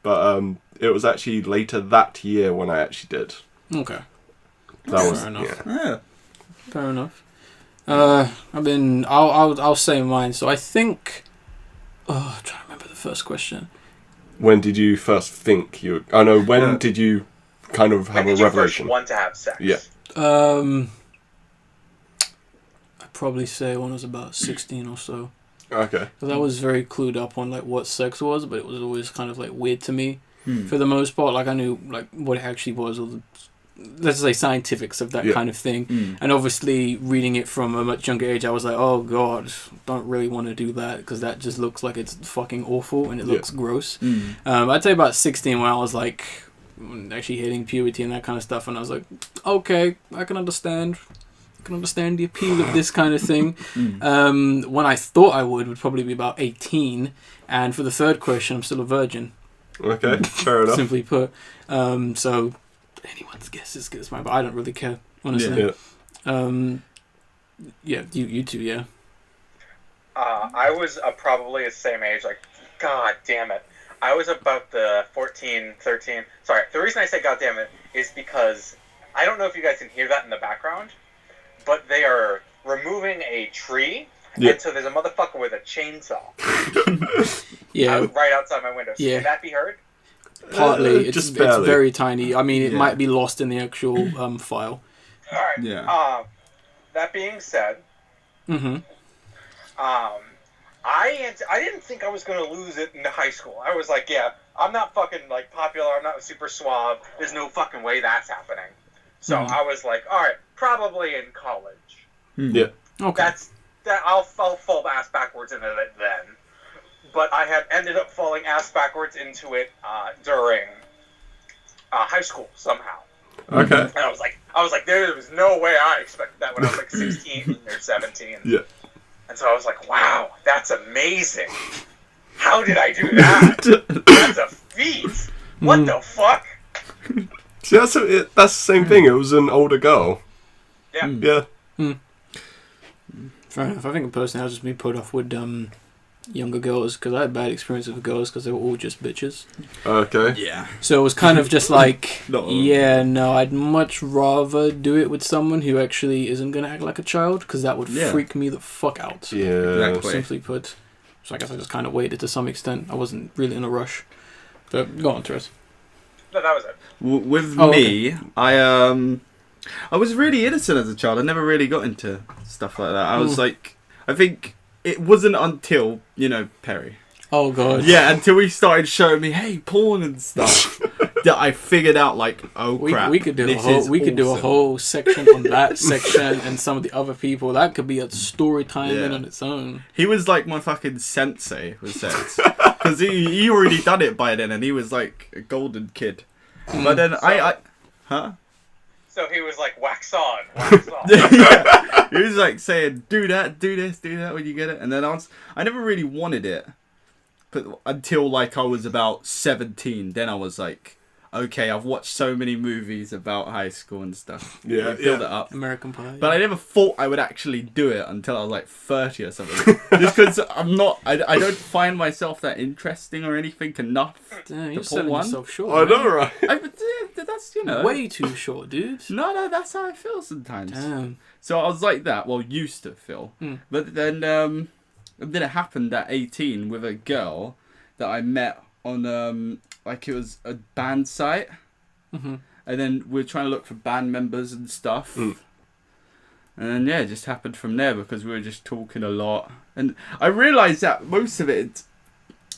But it was actually later that year when I actually did. Okay. That was fair enough. Yeah. Fair enough. I'll say mine. So I think. Oh, I'm trying to remember the first question. When did you first think you? I know. When did you kind of have a revelation? When did you first want to have sex? Yeah. I'd probably say when I was about 16 or so. Okay. Because I was very clued up on like what sex was, but it was always kind of like weird to me. For the most part, like I knew like what it actually was, or the, let's say, scientifics of that kind of thing. And obviously, reading it from a much younger age, I was like, oh god, don't really want to do that because that just looks like it's fucking awful and it looks gross. I'd say about 16 when I was like actually hitting puberty and that kind of stuff, and I was like, okay, I can understand the appeal of this kind of thing. When I thought I would probably be about 18, and for the third question, I'm still a virgin. Okay, fair enough. Simply put. So anyone's guess is good as mine, but I don't really care, honestly. You two, yeah. I was probably the same age, like, god damn it. I was about the 14, 13. Sorry, the reason I say god damn it is because I don't know if you guys can hear that in the background, but they are removing a tree, and so there's a motherfucker with a chainsaw. Right outside my window. So can that be heard? Partly. It's Just barely. It's very tiny. I mean, it might be lost in the actual file. Alright. Yeah. That being said, I didn't think I was going to lose it in high school. I was like, yeah, I'm not fucking like popular. I'm not super suave. There's no fucking way that's happening. So I was like, all right, probably in college. Yeah. Okay. I'll fall ass backwards into it then. But I had ended up falling ass backwards into it during high school somehow. Okay. And I was like, there was no way I expected that when I was like 16 or 17. Yeah. And so I was like, wow, that's amazing. How did I do that? That's a feat. What the fuck? See, that's the same thing. It was an older girl. Yeah. Yeah. Fair enough. I think personally I was just been put off with younger girls because I had bad experiences with girls because they were all just bitches. Okay. Yeah. So it was kind of just like, No, I'd much rather do it with someone who actually isn't going to act like a child because that would freak me the fuck out. Yeah. Exactly. Simply put. So I guess I just kind of waited to some extent. I wasn't really in a rush. But go on, Terret. No, that was it. With me, I was really innocent as a child. I never really got into stuff like that. I was like, I think it wasn't until, Perry. Oh, God. Yeah, until he started showing me, hey, porn and stuff. that I figured out, like, oh crap, we could do this a whole is do a awesome. whole section on that section and some of the other people. That could be a story time in on its own. He was like my fucking sensei with sets. Because he already done it by then, and he was like a golden kid. But then huh? So he was like, wax on, wax off. Yeah. He was like saying, do that, do this, do that when you get it. And then I never really wanted it. But until like I was about 17, then I was like, okay, I've watched so many movies about high school and stuff. Yeah, Build it up. American Pie. But I never thought I would actually do it until I was like 30 or something. Just because I don't find myself that interesting or anything enough. Damn, you're pull selling one. yourself short. I know, man. right? That's, you know. Way too short, dude. No, that's how I feel sometimes. Damn. So I was like that, well, used to feel. But then it happened at 18 with a girl that I met on, like, it was a band site. Mm-hmm. And then we were trying to look for band members and stuff. And then, yeah, it just happened from there because we were just talking a lot. And I realised that most of it,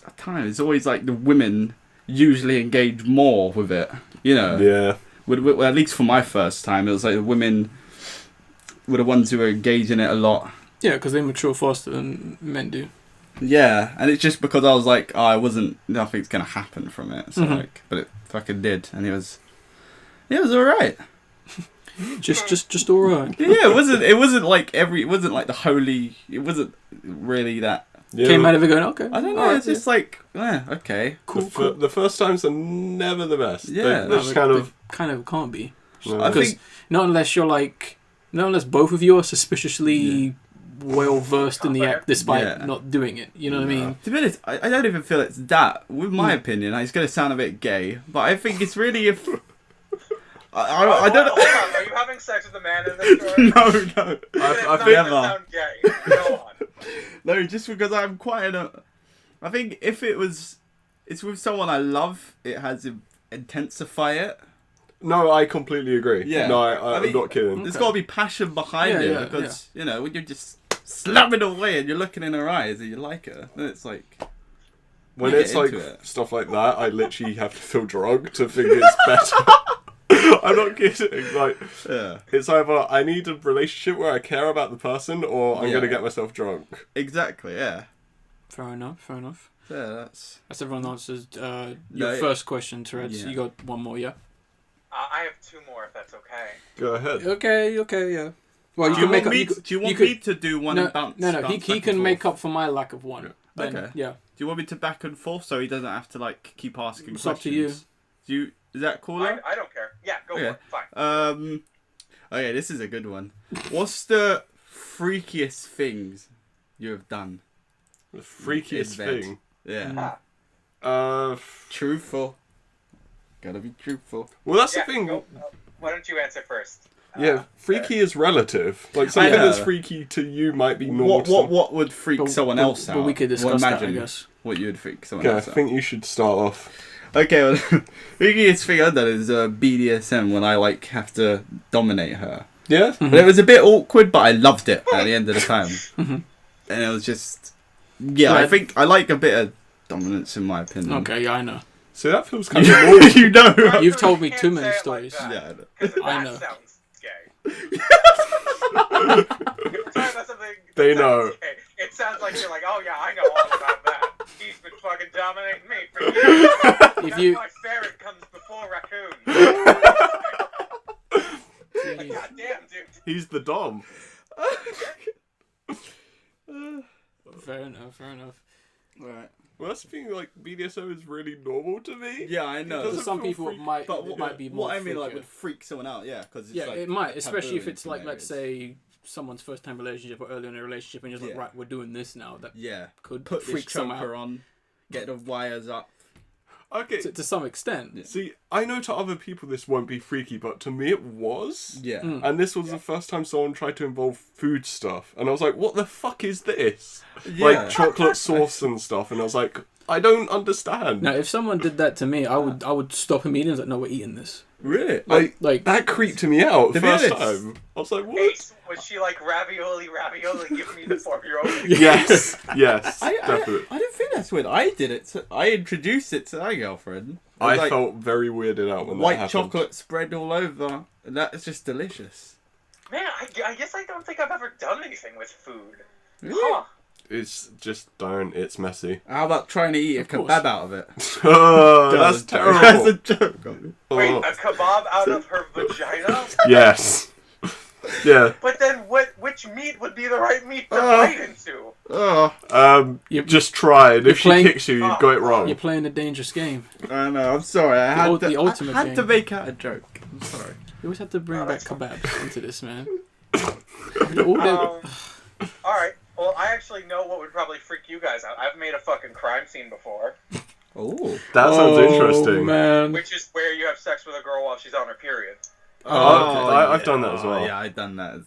at times, it's always like the women usually engage more with it, you know? Yeah. Well, at least for my first time, it was like the women were the ones who were engaging it a lot. Yeah, because they mature faster than men do. Yeah, and it's just because I was like, nothing's gonna happen from it. So like, but it fucking did, and it was alright. Just alright. Yeah, it wasn't like the holy. It wasn't really that. Yeah. Came out of it going, okay. I don't know. alright, It's just like, okay, cool. The first times are never the best. Yeah. They're just kind of... kind of can't be. No. I Because think not unless both of you are suspiciously well versed in the act, despite not doing it. You know what I mean? to be honest, I don't even feel it's that. With my opinion, it's gonna sound a bit gay, but I think it's really if. I don't. Hold on, are you having sex with a man in this story? No. I It's think... not gonna sound gay. Go on. No, just because I'm quite I think if it's with someone I love, it has intensify it. No, I completely agree. Yeah. No, I mean, I'm not kidding. There's got to be passion behind it because you know when you're just slamming away and you're looking in her eyes and you like her, then it's like When you it's get like into it. stuff like that, I literally have to feel drunk to think it's better. I'm not kidding. Like, yeah, it's either I need a relationship where I care about the person, or I'm gonna get myself drunk. exactly. Yeah, Fair enough. yeah. That's everyone answers your No, first question, Terret. yeah. You got one more, yeah? I have two more, if that's okay. Go ahead. Okay, yeah. Well, you Do can you make want up. me? You Do you you want could- me to do one no, and bounce? no. bounce He back can and make forth? up for my lack of one. Yeah. Then, Okay. Yeah. Do you want me to back and forth so he doesn't have to like keep asking It's questions? up to you. Do you? Is that cooler? I don't care. Yeah, go for Okay. it. Fine. Okay, this is a good one. What's the freakiest things you have done? The freakiest In bed. thing. Yeah. Uh, Truthful. Gotta be truthful. well, that's Yeah, the thing. go, why don't you answer first? Yeah, freaky is relative. Like something Yeah. that's freaky to you might be normal. to some- What would freak someone else out? But we could discuss that, I imagine guess. what you would freak someone Okay, I else out. think you should start off. Okay, well, freakiest thing I've done is BDSM when I like have to dominate her. Yeah. But it was a bit awkward, but I loved it at the end of the time. And it was just, yeah, I think I like a bit of dominance in my opinion. Okay, yeah, I know. So that feels kind of normal. You know. You've told me can't too many say it stories. Like Yeah, I know. Because I that know. sounds gay. We're talking about something They that know. sounds gay. It sounds like you're like, oh yeah, I know all about that. He's been fucking dominating me for years. That's why Ferret comes before Raccoon. Like, God damn, dude. He's the dom. Fair enough. Right. Well, that's the thing, like, BDSM is really normal to me. Yeah, I know. Doesn't For some feel people, freak- it might But be more. what I mean, like, freakier. would freak someone out, yeah, because Yeah, like, it might, taboo especially if in it's some like, let's areas. say, someone's first time relationship or early in a relationship, and you're just like, Yeah. right, we're doing this now. That yeah, could put this freak someone choker out on, get the wires up. Okay. to some extent. See, I know to other people this won't be freaky, but to me it was. Yeah. And this was the first time someone tried to involve food stuff. And I was like, what the fuck is this? Yeah. Like chocolate sauce and stuff. And I was like, I don't understand. Now, if someone did that to me, I would stop immediately. I was like, no, we're eating this. Really? Like that creeped me out To be first honest- time. I was like, Hey, what? was she like ravioli, give me the 4-year-old? Yes, yes, I definitely. don't think that's weird. I did it. I introduced it to my girlfriend. I like felt very weirded out when that white happened. chocolate spread all over. That's just delicious. Man, I guess I don't think I've ever done anything with food. Really? Huh. It's just don't. It's messy. How about trying to eat a course. kebab out of it? Oh, that's terrible. That's a joke. Wait, Oh. a kebab out of her vagina? Yes. Yeah. But then which meat would be the right meat to Oh. bite into? Oh, Just try it. If she playing- kicks you, you've got it wrong. You're playing a dangerous game. I know. I'm sorry. I had The ultimate I had to game. make out a joke. I'm sorry. You always have to bring Oh, back that's fine. kebabs into this, man. All Alright. Well, I actually know what would probably freak you guys out. I've made a fucking crime scene before, Oh. That sounds interesting. man. which is where you have sex with a girl while she's on her period. I've done that as well. Yeah, I've done that.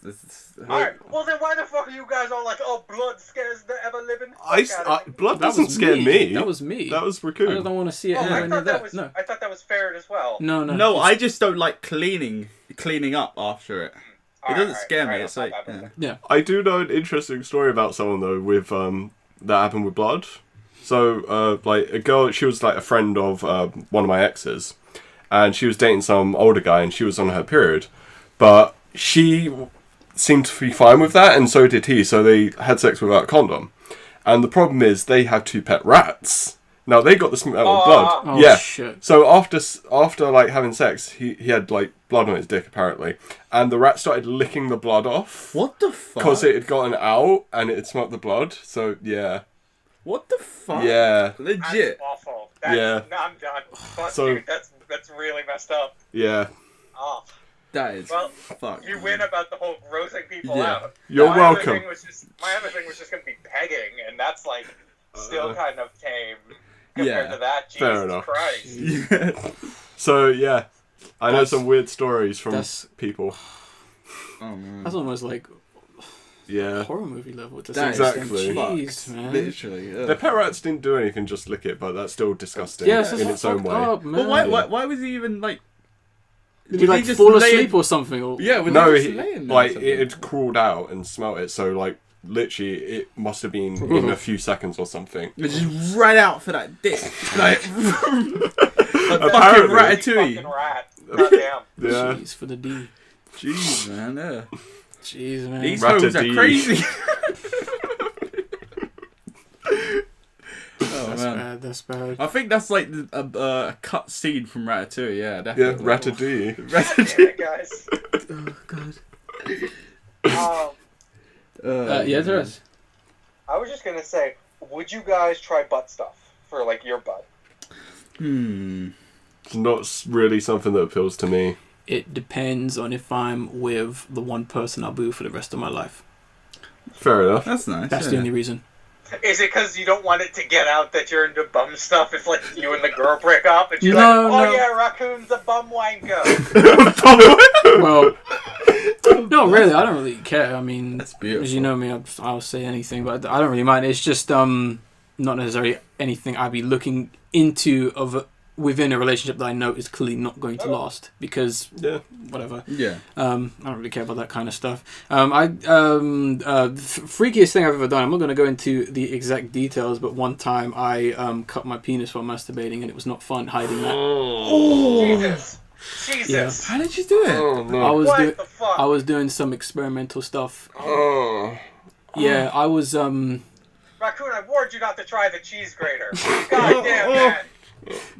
Alright, well then why the fuck are you guys all like, oh, blood scares the ever-living I, fuck out of me? blood That doesn't was scare me. That was me. That was I Raccoon. don't want to see it Oh, anywhere I near thought that was No, I thought that was Ferret as well. no. No, I just don't like cleaning up after it. It doesn't scare me. It's like, Yeah. I do know an interesting story about someone though with that happened with blood. So like a girl, she was like a friend of one of my exes, and she was dating some older guy, and she was on her period, but she seemed to be fine with that, and so did he. So they had sex without a condom, and the problem is they have 2 pet rats. Now they got the smell of blood. Oh, yeah. shit. So after like having sex, he had like blood on his dick apparently, and the rat started licking the blood off what the fuck? because it had gotten out and it had smelled the blood. So yeah, What the fuck? yeah, Legit. That's awful. That's, Yeah. No, I'm done. Fuck So- you. That's really messed up. yeah. Oh. That is Well, fuck. you win about the whole grossing people Yeah. out. You're My welcome. Other thing was just gonna be pegging, and that's like still kind of tame compared Yeah. to that. Fair Jesus enough. Christ. So yeah, I know That's- some weird stories from that's- people. Oh man. That's almost like Yeah, horror movie level. To That some is extent. exactly. Jeez, man. Literally. the pet rats didn't do anything, just lick it, but that's still disgusting Yes, in its own way. Up, man. But why was he even like? Did he was like just fall laying- asleep or something? Or... Yeah, was No, he just laying there or like something? it had crawled out and smelt it, so like literally it must have been in a few seconds or something. It just ran out for that dick. Like, fucking Apparently. ratatouille. Fucking rat. Goddamn. Yeah, Jeez, for the D. Jeez, man. Yeah. Jeez, man. These homes are Ratatouille. crazy. Oh That's man. bad. That's bad. I think that's like a cut scene from Ratatouille. Yeah, yeah, definitely. Ratatouille. Damn it, guys. Oh god. Yeah, there is. I was just gonna say, would you guys try butt stuff for like your butt? It's not really something that appeals to me. It depends on if I'm with the one person I'll be with for the rest of my life. Fair enough. That's nice. That's the only reason. Is it because you don't want it to get out that you're into bum stuff if like you and the girl break up and she's No, like, oh no. yeah, Raccoon's a bum wanker. Well, no, really, I don't really care. I mean, That's beautiful. as you know me, I'll say anything, but I don't really mind. It's just not necessarily anything I'd be looking into within a relationship that I know is clearly not going to last because Yeah. whatever. Yeah. I don't really care about that kind of stuff. Freakiest thing I've ever done. I'm not going to go into the exact details, but one time I cut my penis while masturbating, and it was not fun hiding that. Jesus. How did you do it? Oh I no. was What doing the fuck? I was doing some experimental stuff. Oh. Yeah, I was Raccoon, I warned you not to try the cheese grater. God damn that.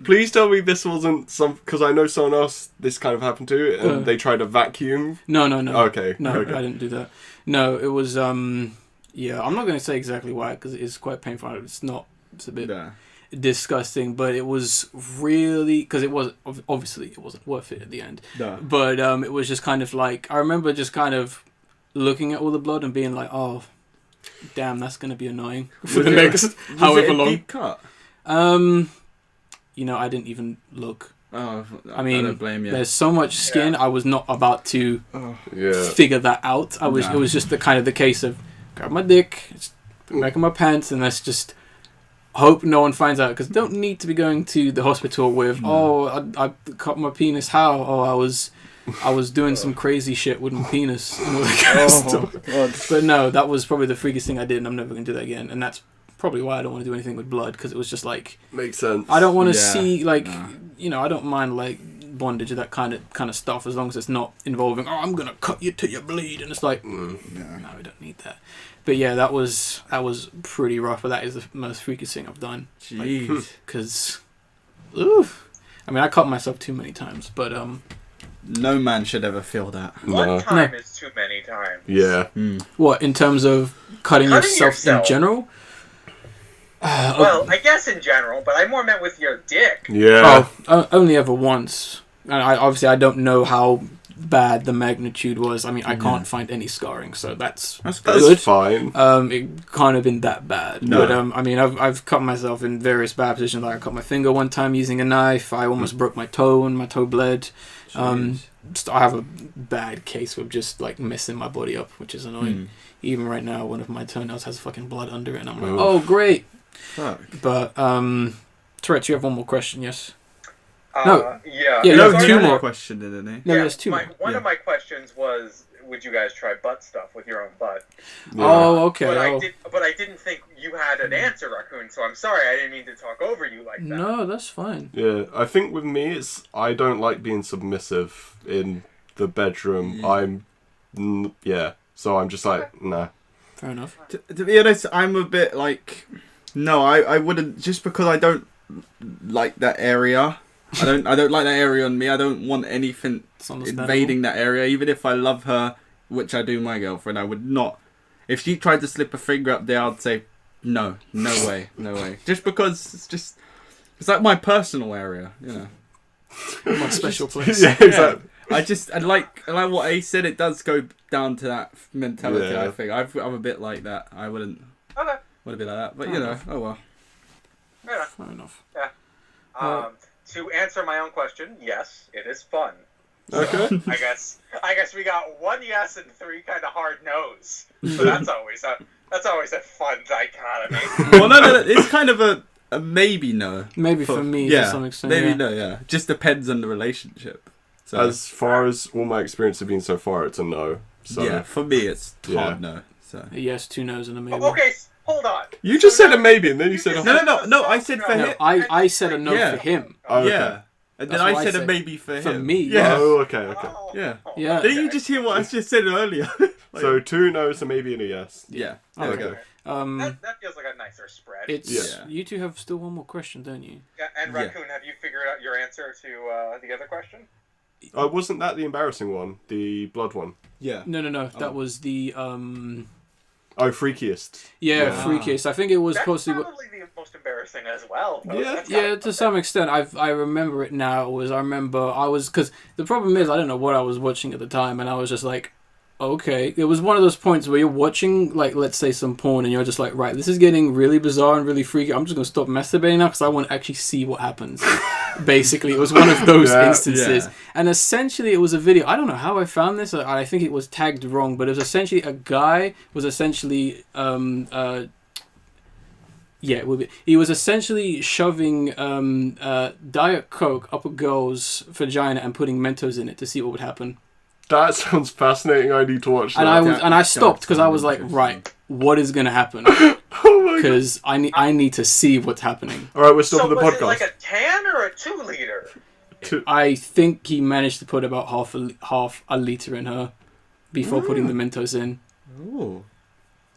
Please tell me this wasn't because I know someone else this kind of happened to, and they tried a vacuum. no. Okay. No, okay. I didn't do that. No, it was yeah. I'm not going to say exactly why because it is quite painful. It's a bit Yeah. disgusting, but it was really because it was obviously it wasn't worth it at the end. No. But it was just kind of like I remember just kind of looking at all the blood and being like, oh, damn, that's going to be annoying for the next however Was it a long. deep cut? You know, I didn't even look. Oh, I mean, don't blame you. there's so much skin. I was not about to Yeah. figure that out. It was just the case of grab my dick, just put it back in my pants, and let's just hope no one finds out. Because don't need to be going to the hospital with I cut my penis. How? Oh, I was doing some crazy shit with my penis and all that kind of stuff. God. But no, that was probably the freakiest thing I did, and I'm never going to do that again. And that's probably why I don't want to do anything with blood, because it was just like Makes sense. I don't want to Yeah, see like no. I don't mind like bondage or that kind of stuff as long as it's not involving, oh, I'm gonna cut you till you bleed, and it's like, no, we don't need that. But yeah, that was pretty rough. But that is the most freakiest thing I've done. Jeez. Because, I mean, I cut myself too many times, but no man should ever feel that. One time is too many times. Yeah. What, in terms of cutting yourself in general? Well, I guess in general, but I more meant with your dick. Yeah. Oh, only ever once. And I don't know how bad the magnitude was. I mean, I can't find any scarring, so that's good. That's fine. It can't have been that bad. No. But I mean, I've cut myself in various bad positions. Like I cut my finger one time using a knife. I almost broke my toe, and my toe bled. I have a bad case of just like messing my body up, which is annoying. Even right now, one of my toenails has fucking blood under it, and I'm like, oh great. Fuck. But Terret, you have one more question, yes? Yeah. Yeah, You you have have two two more more. questions, didn't he? No, there's two more. One of my questions was, would you guys try butt stuff with your own butt? Oh, okay. But I didn't think you had an answer, Raccoon. So I'm sorry. I didn't mean to talk over you like that. No, that's fine. Yeah, I think with me, I don't like being submissive in the bedroom. So I'm just like, nah. Fair enough. To be honest, I'm a bit like, no, I wouldn't, just because I don't like that area. I don't like that area on me. I don't want anything invading that area. Even if I love her, which I do my girlfriend, I would not. If she tried to slip a finger up there, I'd say, no way. Just because it's like my personal area, My special place. Yeah, exactly. I like what Ace said. It does go down to that mentality. Yeah. I think I'm a bit like that. I wouldn't Okay. want to be like that. But oh well. Fair enough. Yeah. To answer my own question, yes, it is fun. Okay. So, I guess we got one yes and three kind of hard no's. So that's always a fun dichotomy. Well, no, it's kind of a maybe no. Maybe for me to some extent. Maybe no. Yeah, just depends on the relationship. So As far as all my experience have been so far, it's a no. So yeah, for me it's hard no. So A yes, 2 no's, and a maybe. Okay, hold on. you just said a maybe, and then you said a no. I said for No, him. I said a no for him. Oh, okay. Yeah, and then That's what I I said a said. maybe for him. For me. Yeah. Oh, okay. Yeah. Yeah. Didn't you just hear what I just said earlier? So 2 no's, a maybe, and a yes. Yeah. Okay. There we go. That feels like a nicer spread. It's Yeah. You two have still one more question, don't you? Yeah, and Raccoon, have you figured out your answer to the other question? Wasn't that the embarrassing one? The blood one? Yeah. No. That was the Freakiest. Yeah, Freakiest. I think it was That's possibly. probably the most embarrassing as well. Though. Yeah. That's Yeah, kinda- to some extent, I remember it now. Because the problem is I don't know what I was watching at the time, and I was just like, okay. It was one of those points where you're watching, like, let's say some porn, and you're just like, right, this is getting really bizarre and really freaky. I'm just gonna stop masturbating now because I want to actually see what happens. Basically, it was one of those instances, and essentially, it was a video. I don't know how I found this. I think it was tagged wrong, but it was essentially a guy was essentially he was essentially shoving Diet Coke up a girl's vagina and putting Mentos in it to see what would happen. That sounds fascinating. I need to watch that. And I stopped because I was like, right, what is going to happen? Oh my god. Because I need to see what's happening. Alright, we're stopping So the was podcast. it like a 10 or a 2 liter? I think he managed to put about half a liter in her before putting the Mentos in. Ooh.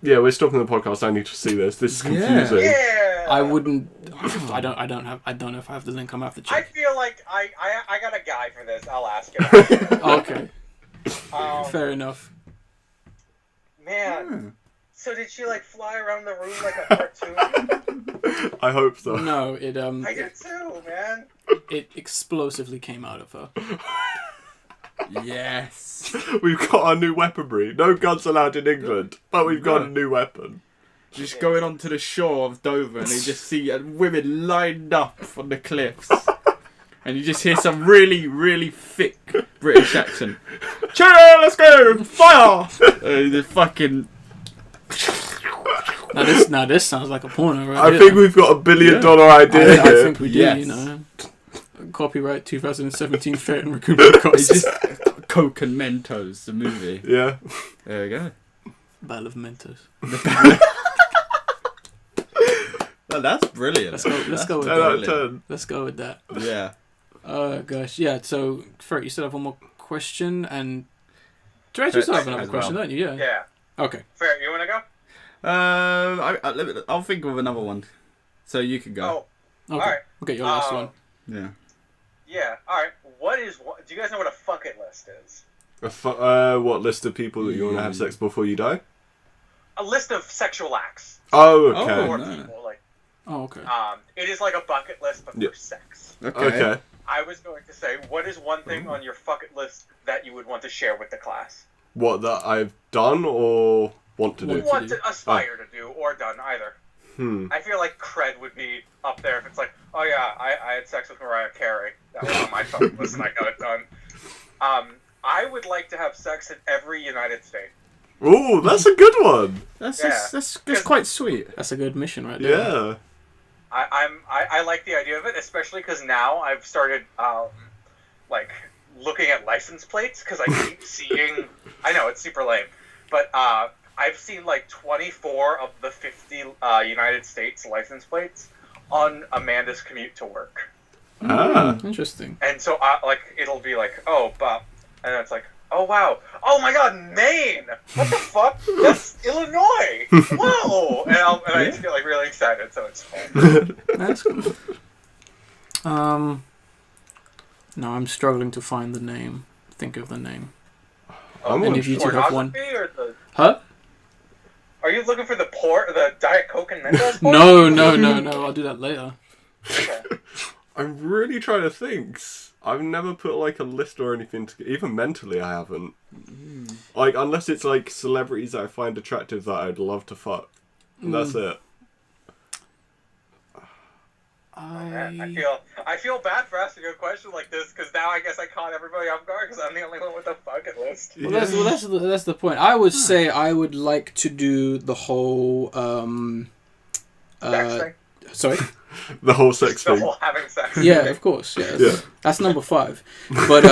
Yeah, we're stopping the podcast. I need to see this. This is confusing. Yeah. I wouldn't. I don't know if I have the link. I'm gonna have to I check. feel like I got a guy for this. I'll ask him. Okay, Um, fair enough. Man. So did she like fly around the room like a cartoon? I hope so. No, it I did too, man. it explosively came out of her. Yes. We've got our new weaponry. No guns allowed in England, but we've got a new weapon. Just going onto the shore of Dover and you just see women lined up on the cliffs. And you just hear some really, really thick British accent. Cheerio, let's go! Fire! The fucking... Now this sounds like a porno, right? I think we've got $1 billion idea I here. think we do, Yes. you know. Copyright 2017 Ferret Raccoon podcast. It's just Coke and Mentos, the movie. Yeah. There we go. Battle of Mentos. Well, that's brilliant. Let's go with 10 out of that. 10. Let's go with that. Yeah. Gosh, yeah. So, Ferret, you still have one more question, and Terret, you still have another question, don't you? Yeah. Yeah. Okay. Ferret, you want to go? I'll think of another one, so you can go. Oh. Okay. All right. Okay, your last one. Yeah. Yeah. All right. Do you guys know what a fuck it list is? What list of people that you want to have sex before you die? A list of sexual acts. Oh, okay. For no. people, like. Oh, okay. It is like a bucket list, but for sex. Okay. I was going to say, what is one thing on your bucket list that you would want to share with the class? What, that I've done or want to do? Want to aspire to do, or done, either. Hmm. I feel like cred would be up there if it's like, oh yeah, I had sex with Mariah Carey. That was on my bucket list and I got it done. I would like to have sex in every United States. Ooh, that's a good one. That's quite sweet. That's a good mission right there. Yeah. I like the idea of it, especially because now I've started like looking at license plates because I keep seeing. I know it's super lame, but I've seen like 24 of the 50 United States license plates on Amanda's commute to work. Interesting. And so like it'll be like, oh, Bob, and it's like, oh wow, oh my God, Maine! What the fuck? That's Illinois! Whoa! And I just get like really excited, so it's fun. That's cool. No, I'm struggling to find the name. Think of the name. I'm if you two have one. Or the... Huh? Are you looking for the Diet Coke and Mentos? No. I'll do that later. Okay. I'm really trying to think. I've never put like a list or anything together. Even mentally, I haven't. Like, unless it's like celebrities that I find attractive that I'd love to fuck. And that's it. I feel bad for asking a question like this because now I guess I caught everybody off guard because I'm the only one with a bucket list. Well, that's the point. I would say I would like to do the whole Sex thing? Sorry. The whole sex The thing. whole having sex. Yeah, of course. Yeah, Yeah. That's number 5. But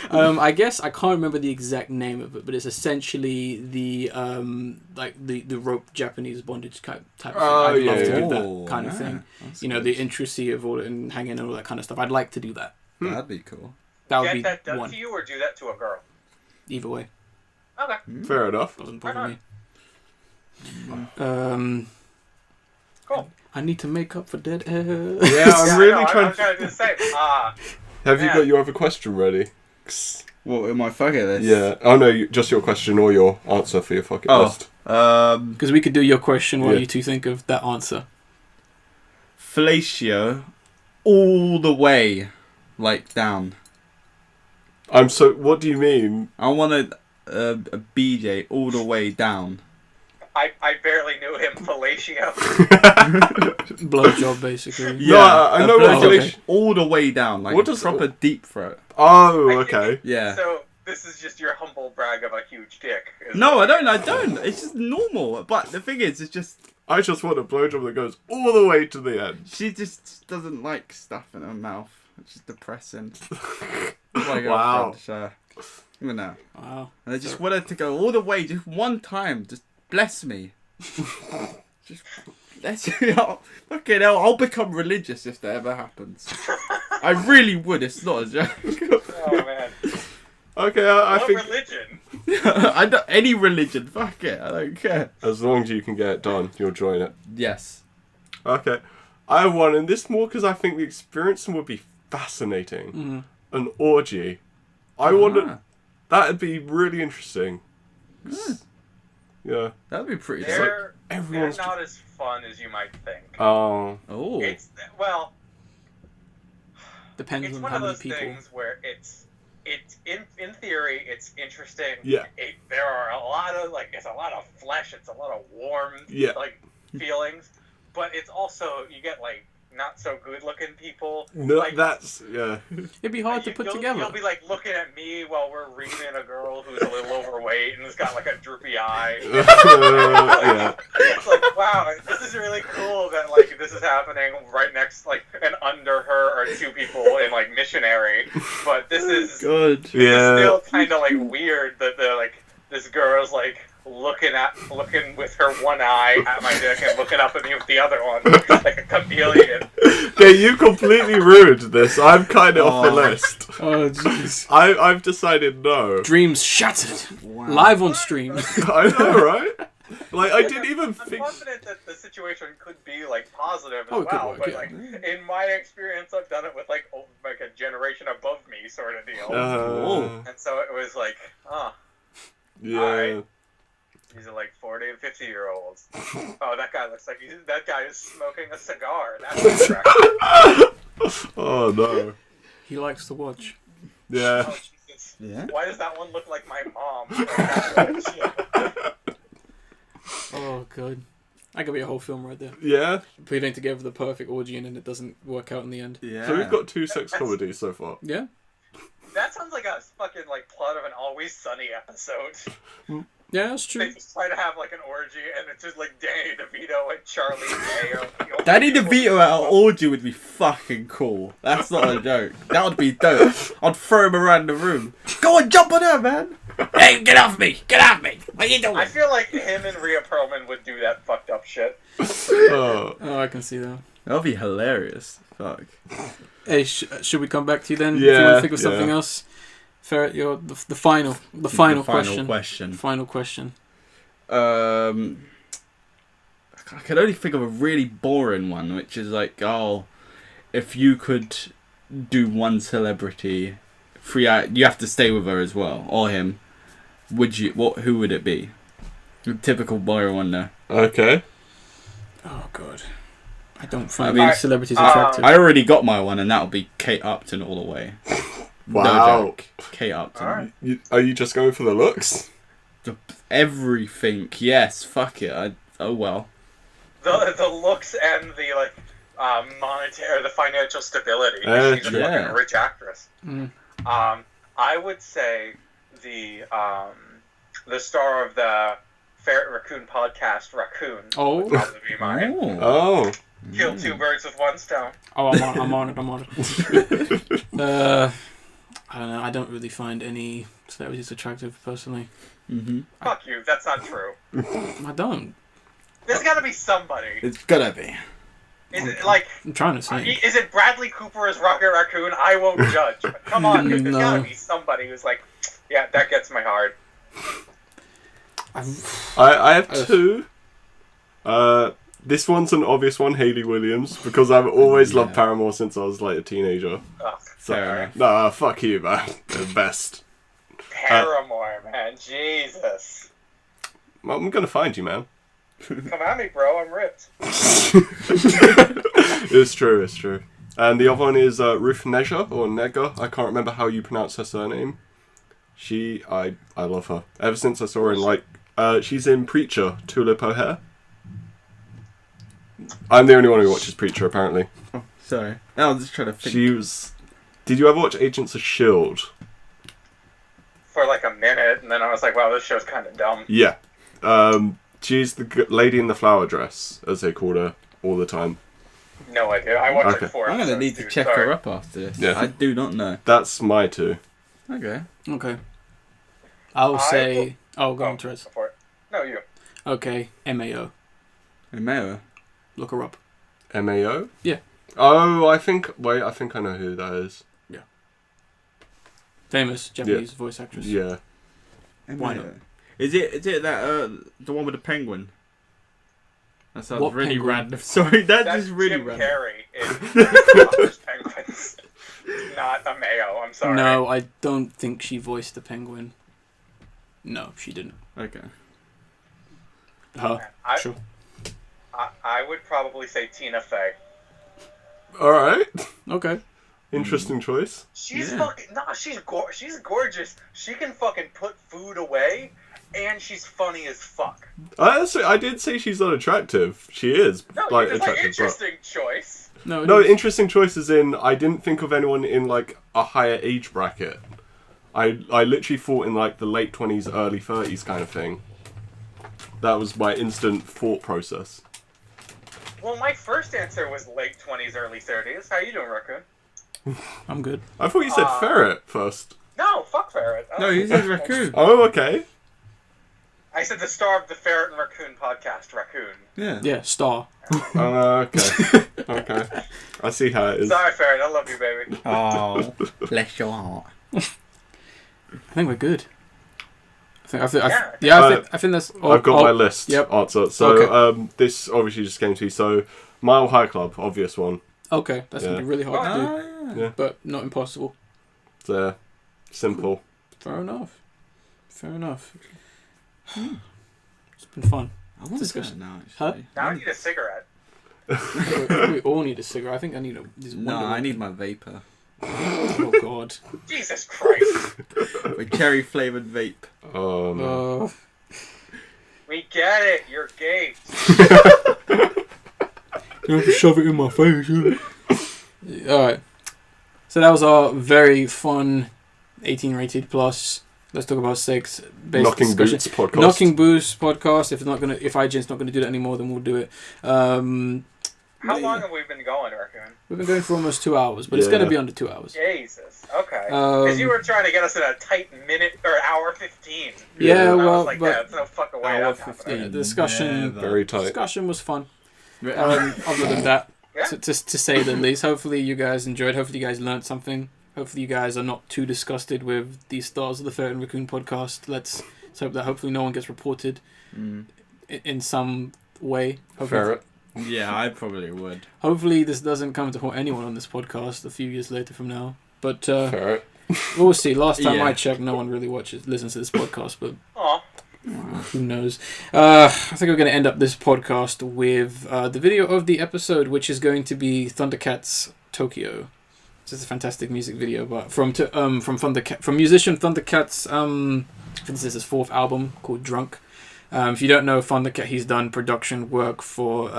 I guess I can't remember the exact name of it, but it's essentially the like the rope Japanese bondage type of thing. I'd love to do that kind of thing. You know, the intricacy of all it and hanging and all that kind of stuff. I'd like to do that. That'd be cool. That would Get be that done one. to you or do that to a girl? Either way, Okay. Fair enough. doesn't bother me. Cool. I need to make up for dead air. Yeah, I'm really I'm trying trying to do the same. Have you got your other question ready? What, in my bucket list? Yeah. Oh no, just your question or your answer for your fucking list. Because we could do your question while Yeah. you two think of that answer. Fellatio all the way, like, down. What do you mean? I want a BJ all the way down. I barely knew him, fellatio. Blowjob, basically. Yeah, I know what blowjob. fellatio... All the way down, like What a does- proper deep throat. Oh, okay. Yeah. So this is just your humble brag of a huge dick. No, I don't. It's just normal. But the thing is, it's just... I just want a blowjob that goes all the way to the end. She just doesn't like stuff in her mouth. It's just depressing. My Wow. girlfriend, you know. Wow. And I just want her to go all the way, just one time. Just bless me. Just bless me. Fucking hell, I'll become religious if that ever happens. I really would. It's not a joke. Oh man. Okay, I What think religion? I don't, any religion. Fuck it. I don't care. as long as you can get it done, you'll join it. Yes. Okay. I wanted this more because I think the experience would be fascinating. Mm-hmm. An orgy. I wanted... That'd be really interesting. Yeah. That'd be pretty sick. They're Everyone's... not as fun as you might think. Oh. Oh. It's Depends it's on one how of many those people. things where it's in theory it's interesting. Yeah. There are a lot of it's a lot of flesh. It's a lot of warm Yeah. feelings, but it's also you get not so good looking people. No, that's... Yeah. It'd be hard to put together. You'll be looking at me while we're reading a girl who's a little overweight and has got a droopy eye. Yeah. It's wow, this is really cool that this is happening right next and under her are two people in missionary, but this is Good. Yeah. still kind of weird that they're this girl's looking with her one eye at my dick and looking up at me with the other one, like a chameleon. Okay, you completely ruined this. I'm kind of off the list. Oh, jeez. I've decided no. Dreams shattered. Wow. Live on stream. I know, right? Like, I didn't even I'm think... confident that the situation could be, like, positive as Oh, it could well, work, but, yeah. like, in my experience, I've done it with, like a generation above me sort of deal. And so it was like, yeah. Alright. These are, like, 40 and 50-year-olds. Oh, that guy looks like that guy is smoking a cigar. That's attractive. Oh, no. He likes to watch. Yeah. Oh, Jesus. Yeah. Why does that one look like my mom? Oh, God. That could be a whole film right there. Yeah. Putting together the perfect orgy and then it doesn't work out in the end. Yeah. So we've got 2 sex comedies so far. Yeah? That sounds like a fucking, like, plot of an Always Sunny episode. Yeah, that's They true. just try to have, like, an orgy, and it's just, like, Danny DeVito and Charlie Day. Are the only Danny people DeVito who- at an orgy would be fucking cool. That's not a joke. That would be dope. I'd throw him around the room. Go on, jump on her, man. Hey, get off me! Get off me! What are you doing? I feel like him and Rhea Perlman would do that fucked up shit. Oh. Oh, I can see that. That'd be hilarious. Fuck. Hey, should we come back to you then? If you Yeah, want to think of yeah. something else? Ferret, you're the final question. Final question. I can only think of a really boring one, which is like, if you could do one celebrity, you have to stay with her as well, or him. Who would it be? The typical boring one there. Okay. Oh, God. I don't find mean, these celebrities attractive. I already got my one, and that'll be Kate Upton all the way. No Wow. joke. Kate Upton. Alright. Are you just going for the looks? Everything. Yes, fuck it. Oh well. The looks and the, like, monetary, the financial stability. She's a yeah. fucking rich actress. Mm. I would say the star of the Ferret Raccoon podcast, Raccoon, Oh. would probably be mine. Oh. Kill 2 birds with 1 stone. Oh, I'm on it. I don't know. I don't really find any celebrities attractive, personally. Mm-hmm. Fuck you, that's not true. I don't. There's gotta be somebody. It's gotta be. Is it like? I'm trying to say. Is it Bradley Cooper as Rocket Raccoon? I won't judge. But come on, dude. There's No. gotta be somebody who's like, yeah, that gets my heart. I have 2. This one's an obvious one, Hayley Williams, because I've always loved Paramore since I was like a teenager. Ugh, So, nah, fuck you, man. They're the best. Paramore, man, Jesus. Well, I'm gonna find you, man. Come at me, bro. I'm ripped. It's true. And the other one is Ruth Negga, or Negga. I can't remember how you pronounce her surname. I love her. Ever since I saw her in, like, she's in Preacher, Tulip O'Hare. I'm the only one who watches Preacher, apparently. Oh, sorry. I was just trying to think. Did you ever watch Agents of S.H.I.E.L.D.? For like a minute, and then I was like, wow, this show's kind of dumb. Yeah. She's the lady in the flower dress, as they called her all the time. No idea. I watched Okay. like 4 I'm episodes. gonna need to dude. check Sorry. her up after this. Yeah. I do not know. That's my 2. Okay. Okay. I'll say. Oh, go on, Terret. Go for it. No, you. Okay, MAO. Mayo. Look her up. MAO? Yeah. Oh, I think I know who that is. Famous Japanese voice actress. Yeah. Why not? Is it that the one with the penguin? That sounds What really penguin? random. Sorry, that's That's just really Jim random. Carrey in Office Penguins. Not a Mayo. I'm sorry. No, I don't think she voiced the penguin. No, she didn't. Okay. Sure. I would probably say Tina Fey. Alright. Okay. Interesting choice. She's Yeah. fucking she's gorgeous. She can fucking put food away, and she's funny as fuck. I did say she's not attractive. She is No, like you're just like attractive. interesting choice. No, interesting choices in. I didn't think of anyone in like a higher age bracket. I literally thought in like the late 20s, early 30s kind of thing. That was my instant thought process. Well, my first answer was late 20s, early 30s. How you doing, Raccoon? I'm good. I thought you said ferret first. No, fuck Ferret. No, he says raccoon. Oh, okay. I said the star of the Ferret and Raccoon podcast, Raccoon. Yeah. Yeah, star. Okay. Okay. I see how it is. Sorry, Ferret. I love you, baby. Oh, bless your heart. I think we're good. I think that's. I've got my list Yep. answer. So this obviously just came to me. So Mile High Club, obvious one. Okay, that's gonna be really hard to do, Yeah. but not impossible. It's simple. Fair enough. It's been fun. I want Discussion. that now, Huh? actually. Now I need a cigarette. We all need a cigarette. I think I need I need my vapor. Oh God. Jesus Christ. My cherry flavoured vape. Oh no. We get it. You're gay. You have to shove it in my face. Alright. So that was our very fun 18 rated plus. Let's talk about sex based Knocking discussion. Boots podcast. Knocking Boots podcast. If IGN's not gonna do that anymore, then we'll do it. How long have we been going, Raccoon? We've been going for almost 2 hours, but it's gonna be under 2 hours. Jesus. Okay. Because you were trying to get us in a tight minute or hour 15. Yeah, I well, was like, but that's no fucking way hour that's 15. happening. the discussion Very tight. discussion was fun. Other than that, to say the least. Hopefully you guys enjoyed. Hopefully you guys learned something. Hopefully you guys are not too disgusted with the stars of the Ferret and Raccoon podcast. Let's hope that hopefully no one gets reported in some way. Ferret. Yeah, I probably would. Hopefully this doesn't come to haunt anyone on this podcast a few years later from now. But Ferret. we'll see. Last time Yeah. I checked, no one really listens to this podcast, but Aw. who knows? I think we're going to end up this podcast with the video of the episode, which is going to be Thundercat's Tokyo. It's just a fantastic music video, but from musician Thundercat's I think this is his 4th album called Drunk. If you don't know Thundercat, he's done production work for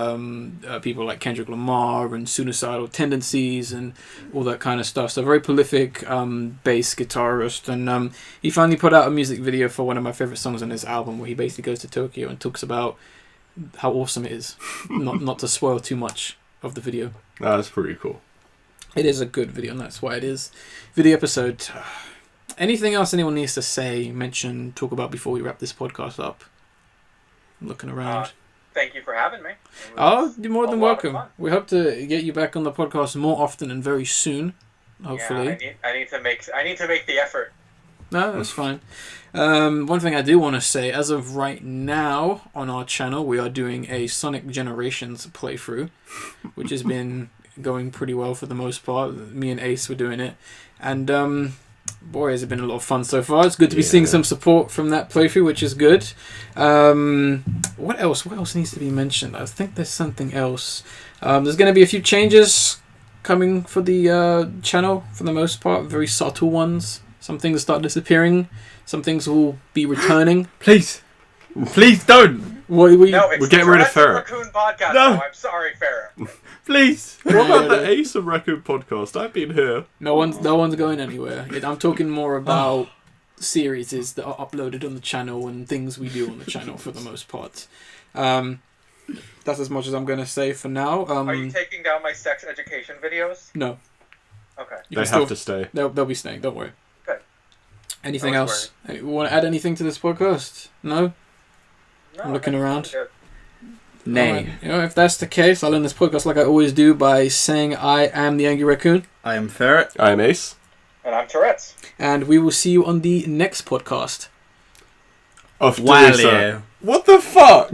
people like Kendrick Lamar and Suicidal Tendencies and all that kind of stuff. So very prolific bass guitarist, and he finally put out a music video for one of my favorite songs on his album, where he basically goes to Tokyo and talks about how awesome it is. not to spoil too much of the video. That's pretty cool. It is a good video, and that's why it is video episode. Anything else anyone needs to say, mention, talk about before we wrap this podcast up? I'm looking around. Thank you for having me. You're more than welcome. We hope to get you back on the podcast more often and very soon. Hopefully. Yeah, I need to make the effort. No, that's fine. One thing I do want to say, as of right now on our channel, we are doing a Sonic Generations playthrough, which has been going pretty well for the most part. Me and Ace were doing it, and boy, has it been a lot of fun so far. It's good to be seeing some support from that playthrough, which is good. What else needs to be mentioned? I think there's something else. There's going to be a few changes coming for the channel, for the most part, very subtle ones. Some things start disappearing, some things will be returning. Please don't. We're getting rid of Ferret. Raccoon podcast. No. I'm sorry, Ferret. Please. What about the Ace of Raccoon podcast? I've been here. No one's going anywhere. I'm talking more about series that are uploaded on the channel and things we do on the channel for the most part. That's as much as I'm going to say for now. Are you taking down my sex education videos? No. Okay. They have to stay. They'll be staying. Don't worry. Good. Anything else? You want to add anything to this podcast? No? I'm looking around. Nay. Right. If that's the case, I'll end this podcast like I always do by saying I am the Angry Raccoon. I am Ferret. I am Ace. And I'm Terret. And we will see you on the next podcast. Wow. What the fuck?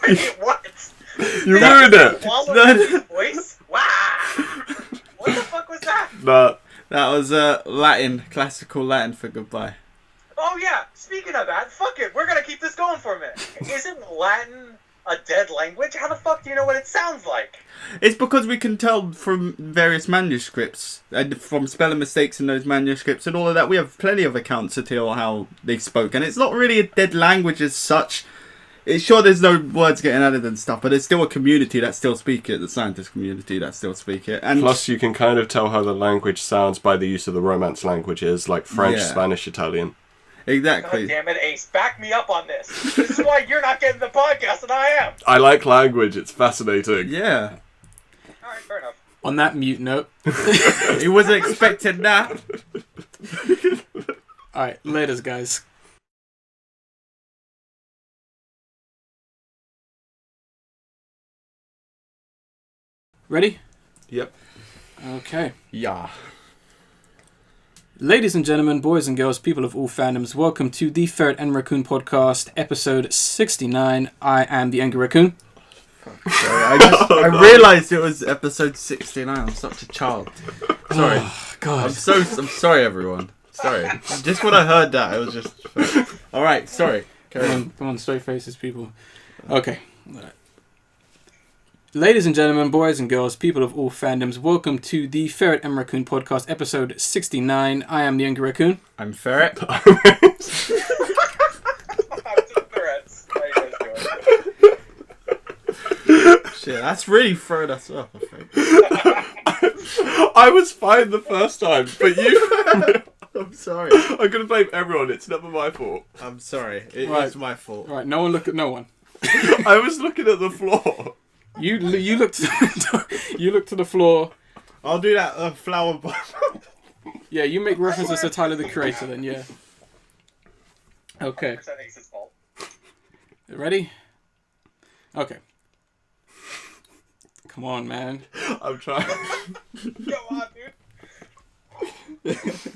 Wait, what? You ruined it. Wallow voice? Wow. What the fuck was that? Nah. That was classical Latin for goodbye. Oh yeah, speaking of that, fuck it, we're gonna keep this going for a minute. Isn't Latin a dead language? How the fuck do you know what it sounds like? It's because we can tell from various manuscripts and from spelling mistakes in those manuscripts and all of that. We have plenty of accounts to tell how they spoke, and it's not really a dead language as such. It's sure there's no words getting added and stuff, but there's still a community that still speak it, the scientist community that still speak it. And plus, you can kind of tell how the language sounds by the use of the Romance languages, like French, Spanish, Italian. Exactly. God damn it, Ace, back me up on this. This is why you're not getting the podcast and I am. I like language, it's fascinating. Yeah. Alright, fair enough. On that mute note. He wasn't expecting that. Alright, laters, guys. Ready? Yep. Okay. Yeah. Ladies and gentlemen, boys and girls, people of all fandoms, welcome to the Ferret and Raccoon podcast, episode 69. I am the Angry Raccoon. Sorry, I realised it was episode 69. I'm such a child. Sorry. Oh, God. I'm sorry, everyone. Sorry. Just when I heard that, it was just... Alright, sorry. Come on, straight faces, people. Okay. Ladies and gentlemen, boys and girls, people of all fandoms, welcome to the Ferret and Raccoon podcast, episode 69. I am the Angry Raccoon. I'm Ferret. I'm just Terret. How you guys doing? Shit, that's really thrown us off, I think. I was fine the first time, but you... I'm sorry. I'm going to blame everyone. It's never my fault. I'm sorry. It Right. is my fault. Right, no one look at no one. I was looking at the floor. You look to the you look to the floor. I'll do that flower bomb. Yeah, you make references to Tyler the Creator then, yeah. Okay. 100% Ace's fault. Ready? Okay. Come on, man. I'm trying. Go on, dude.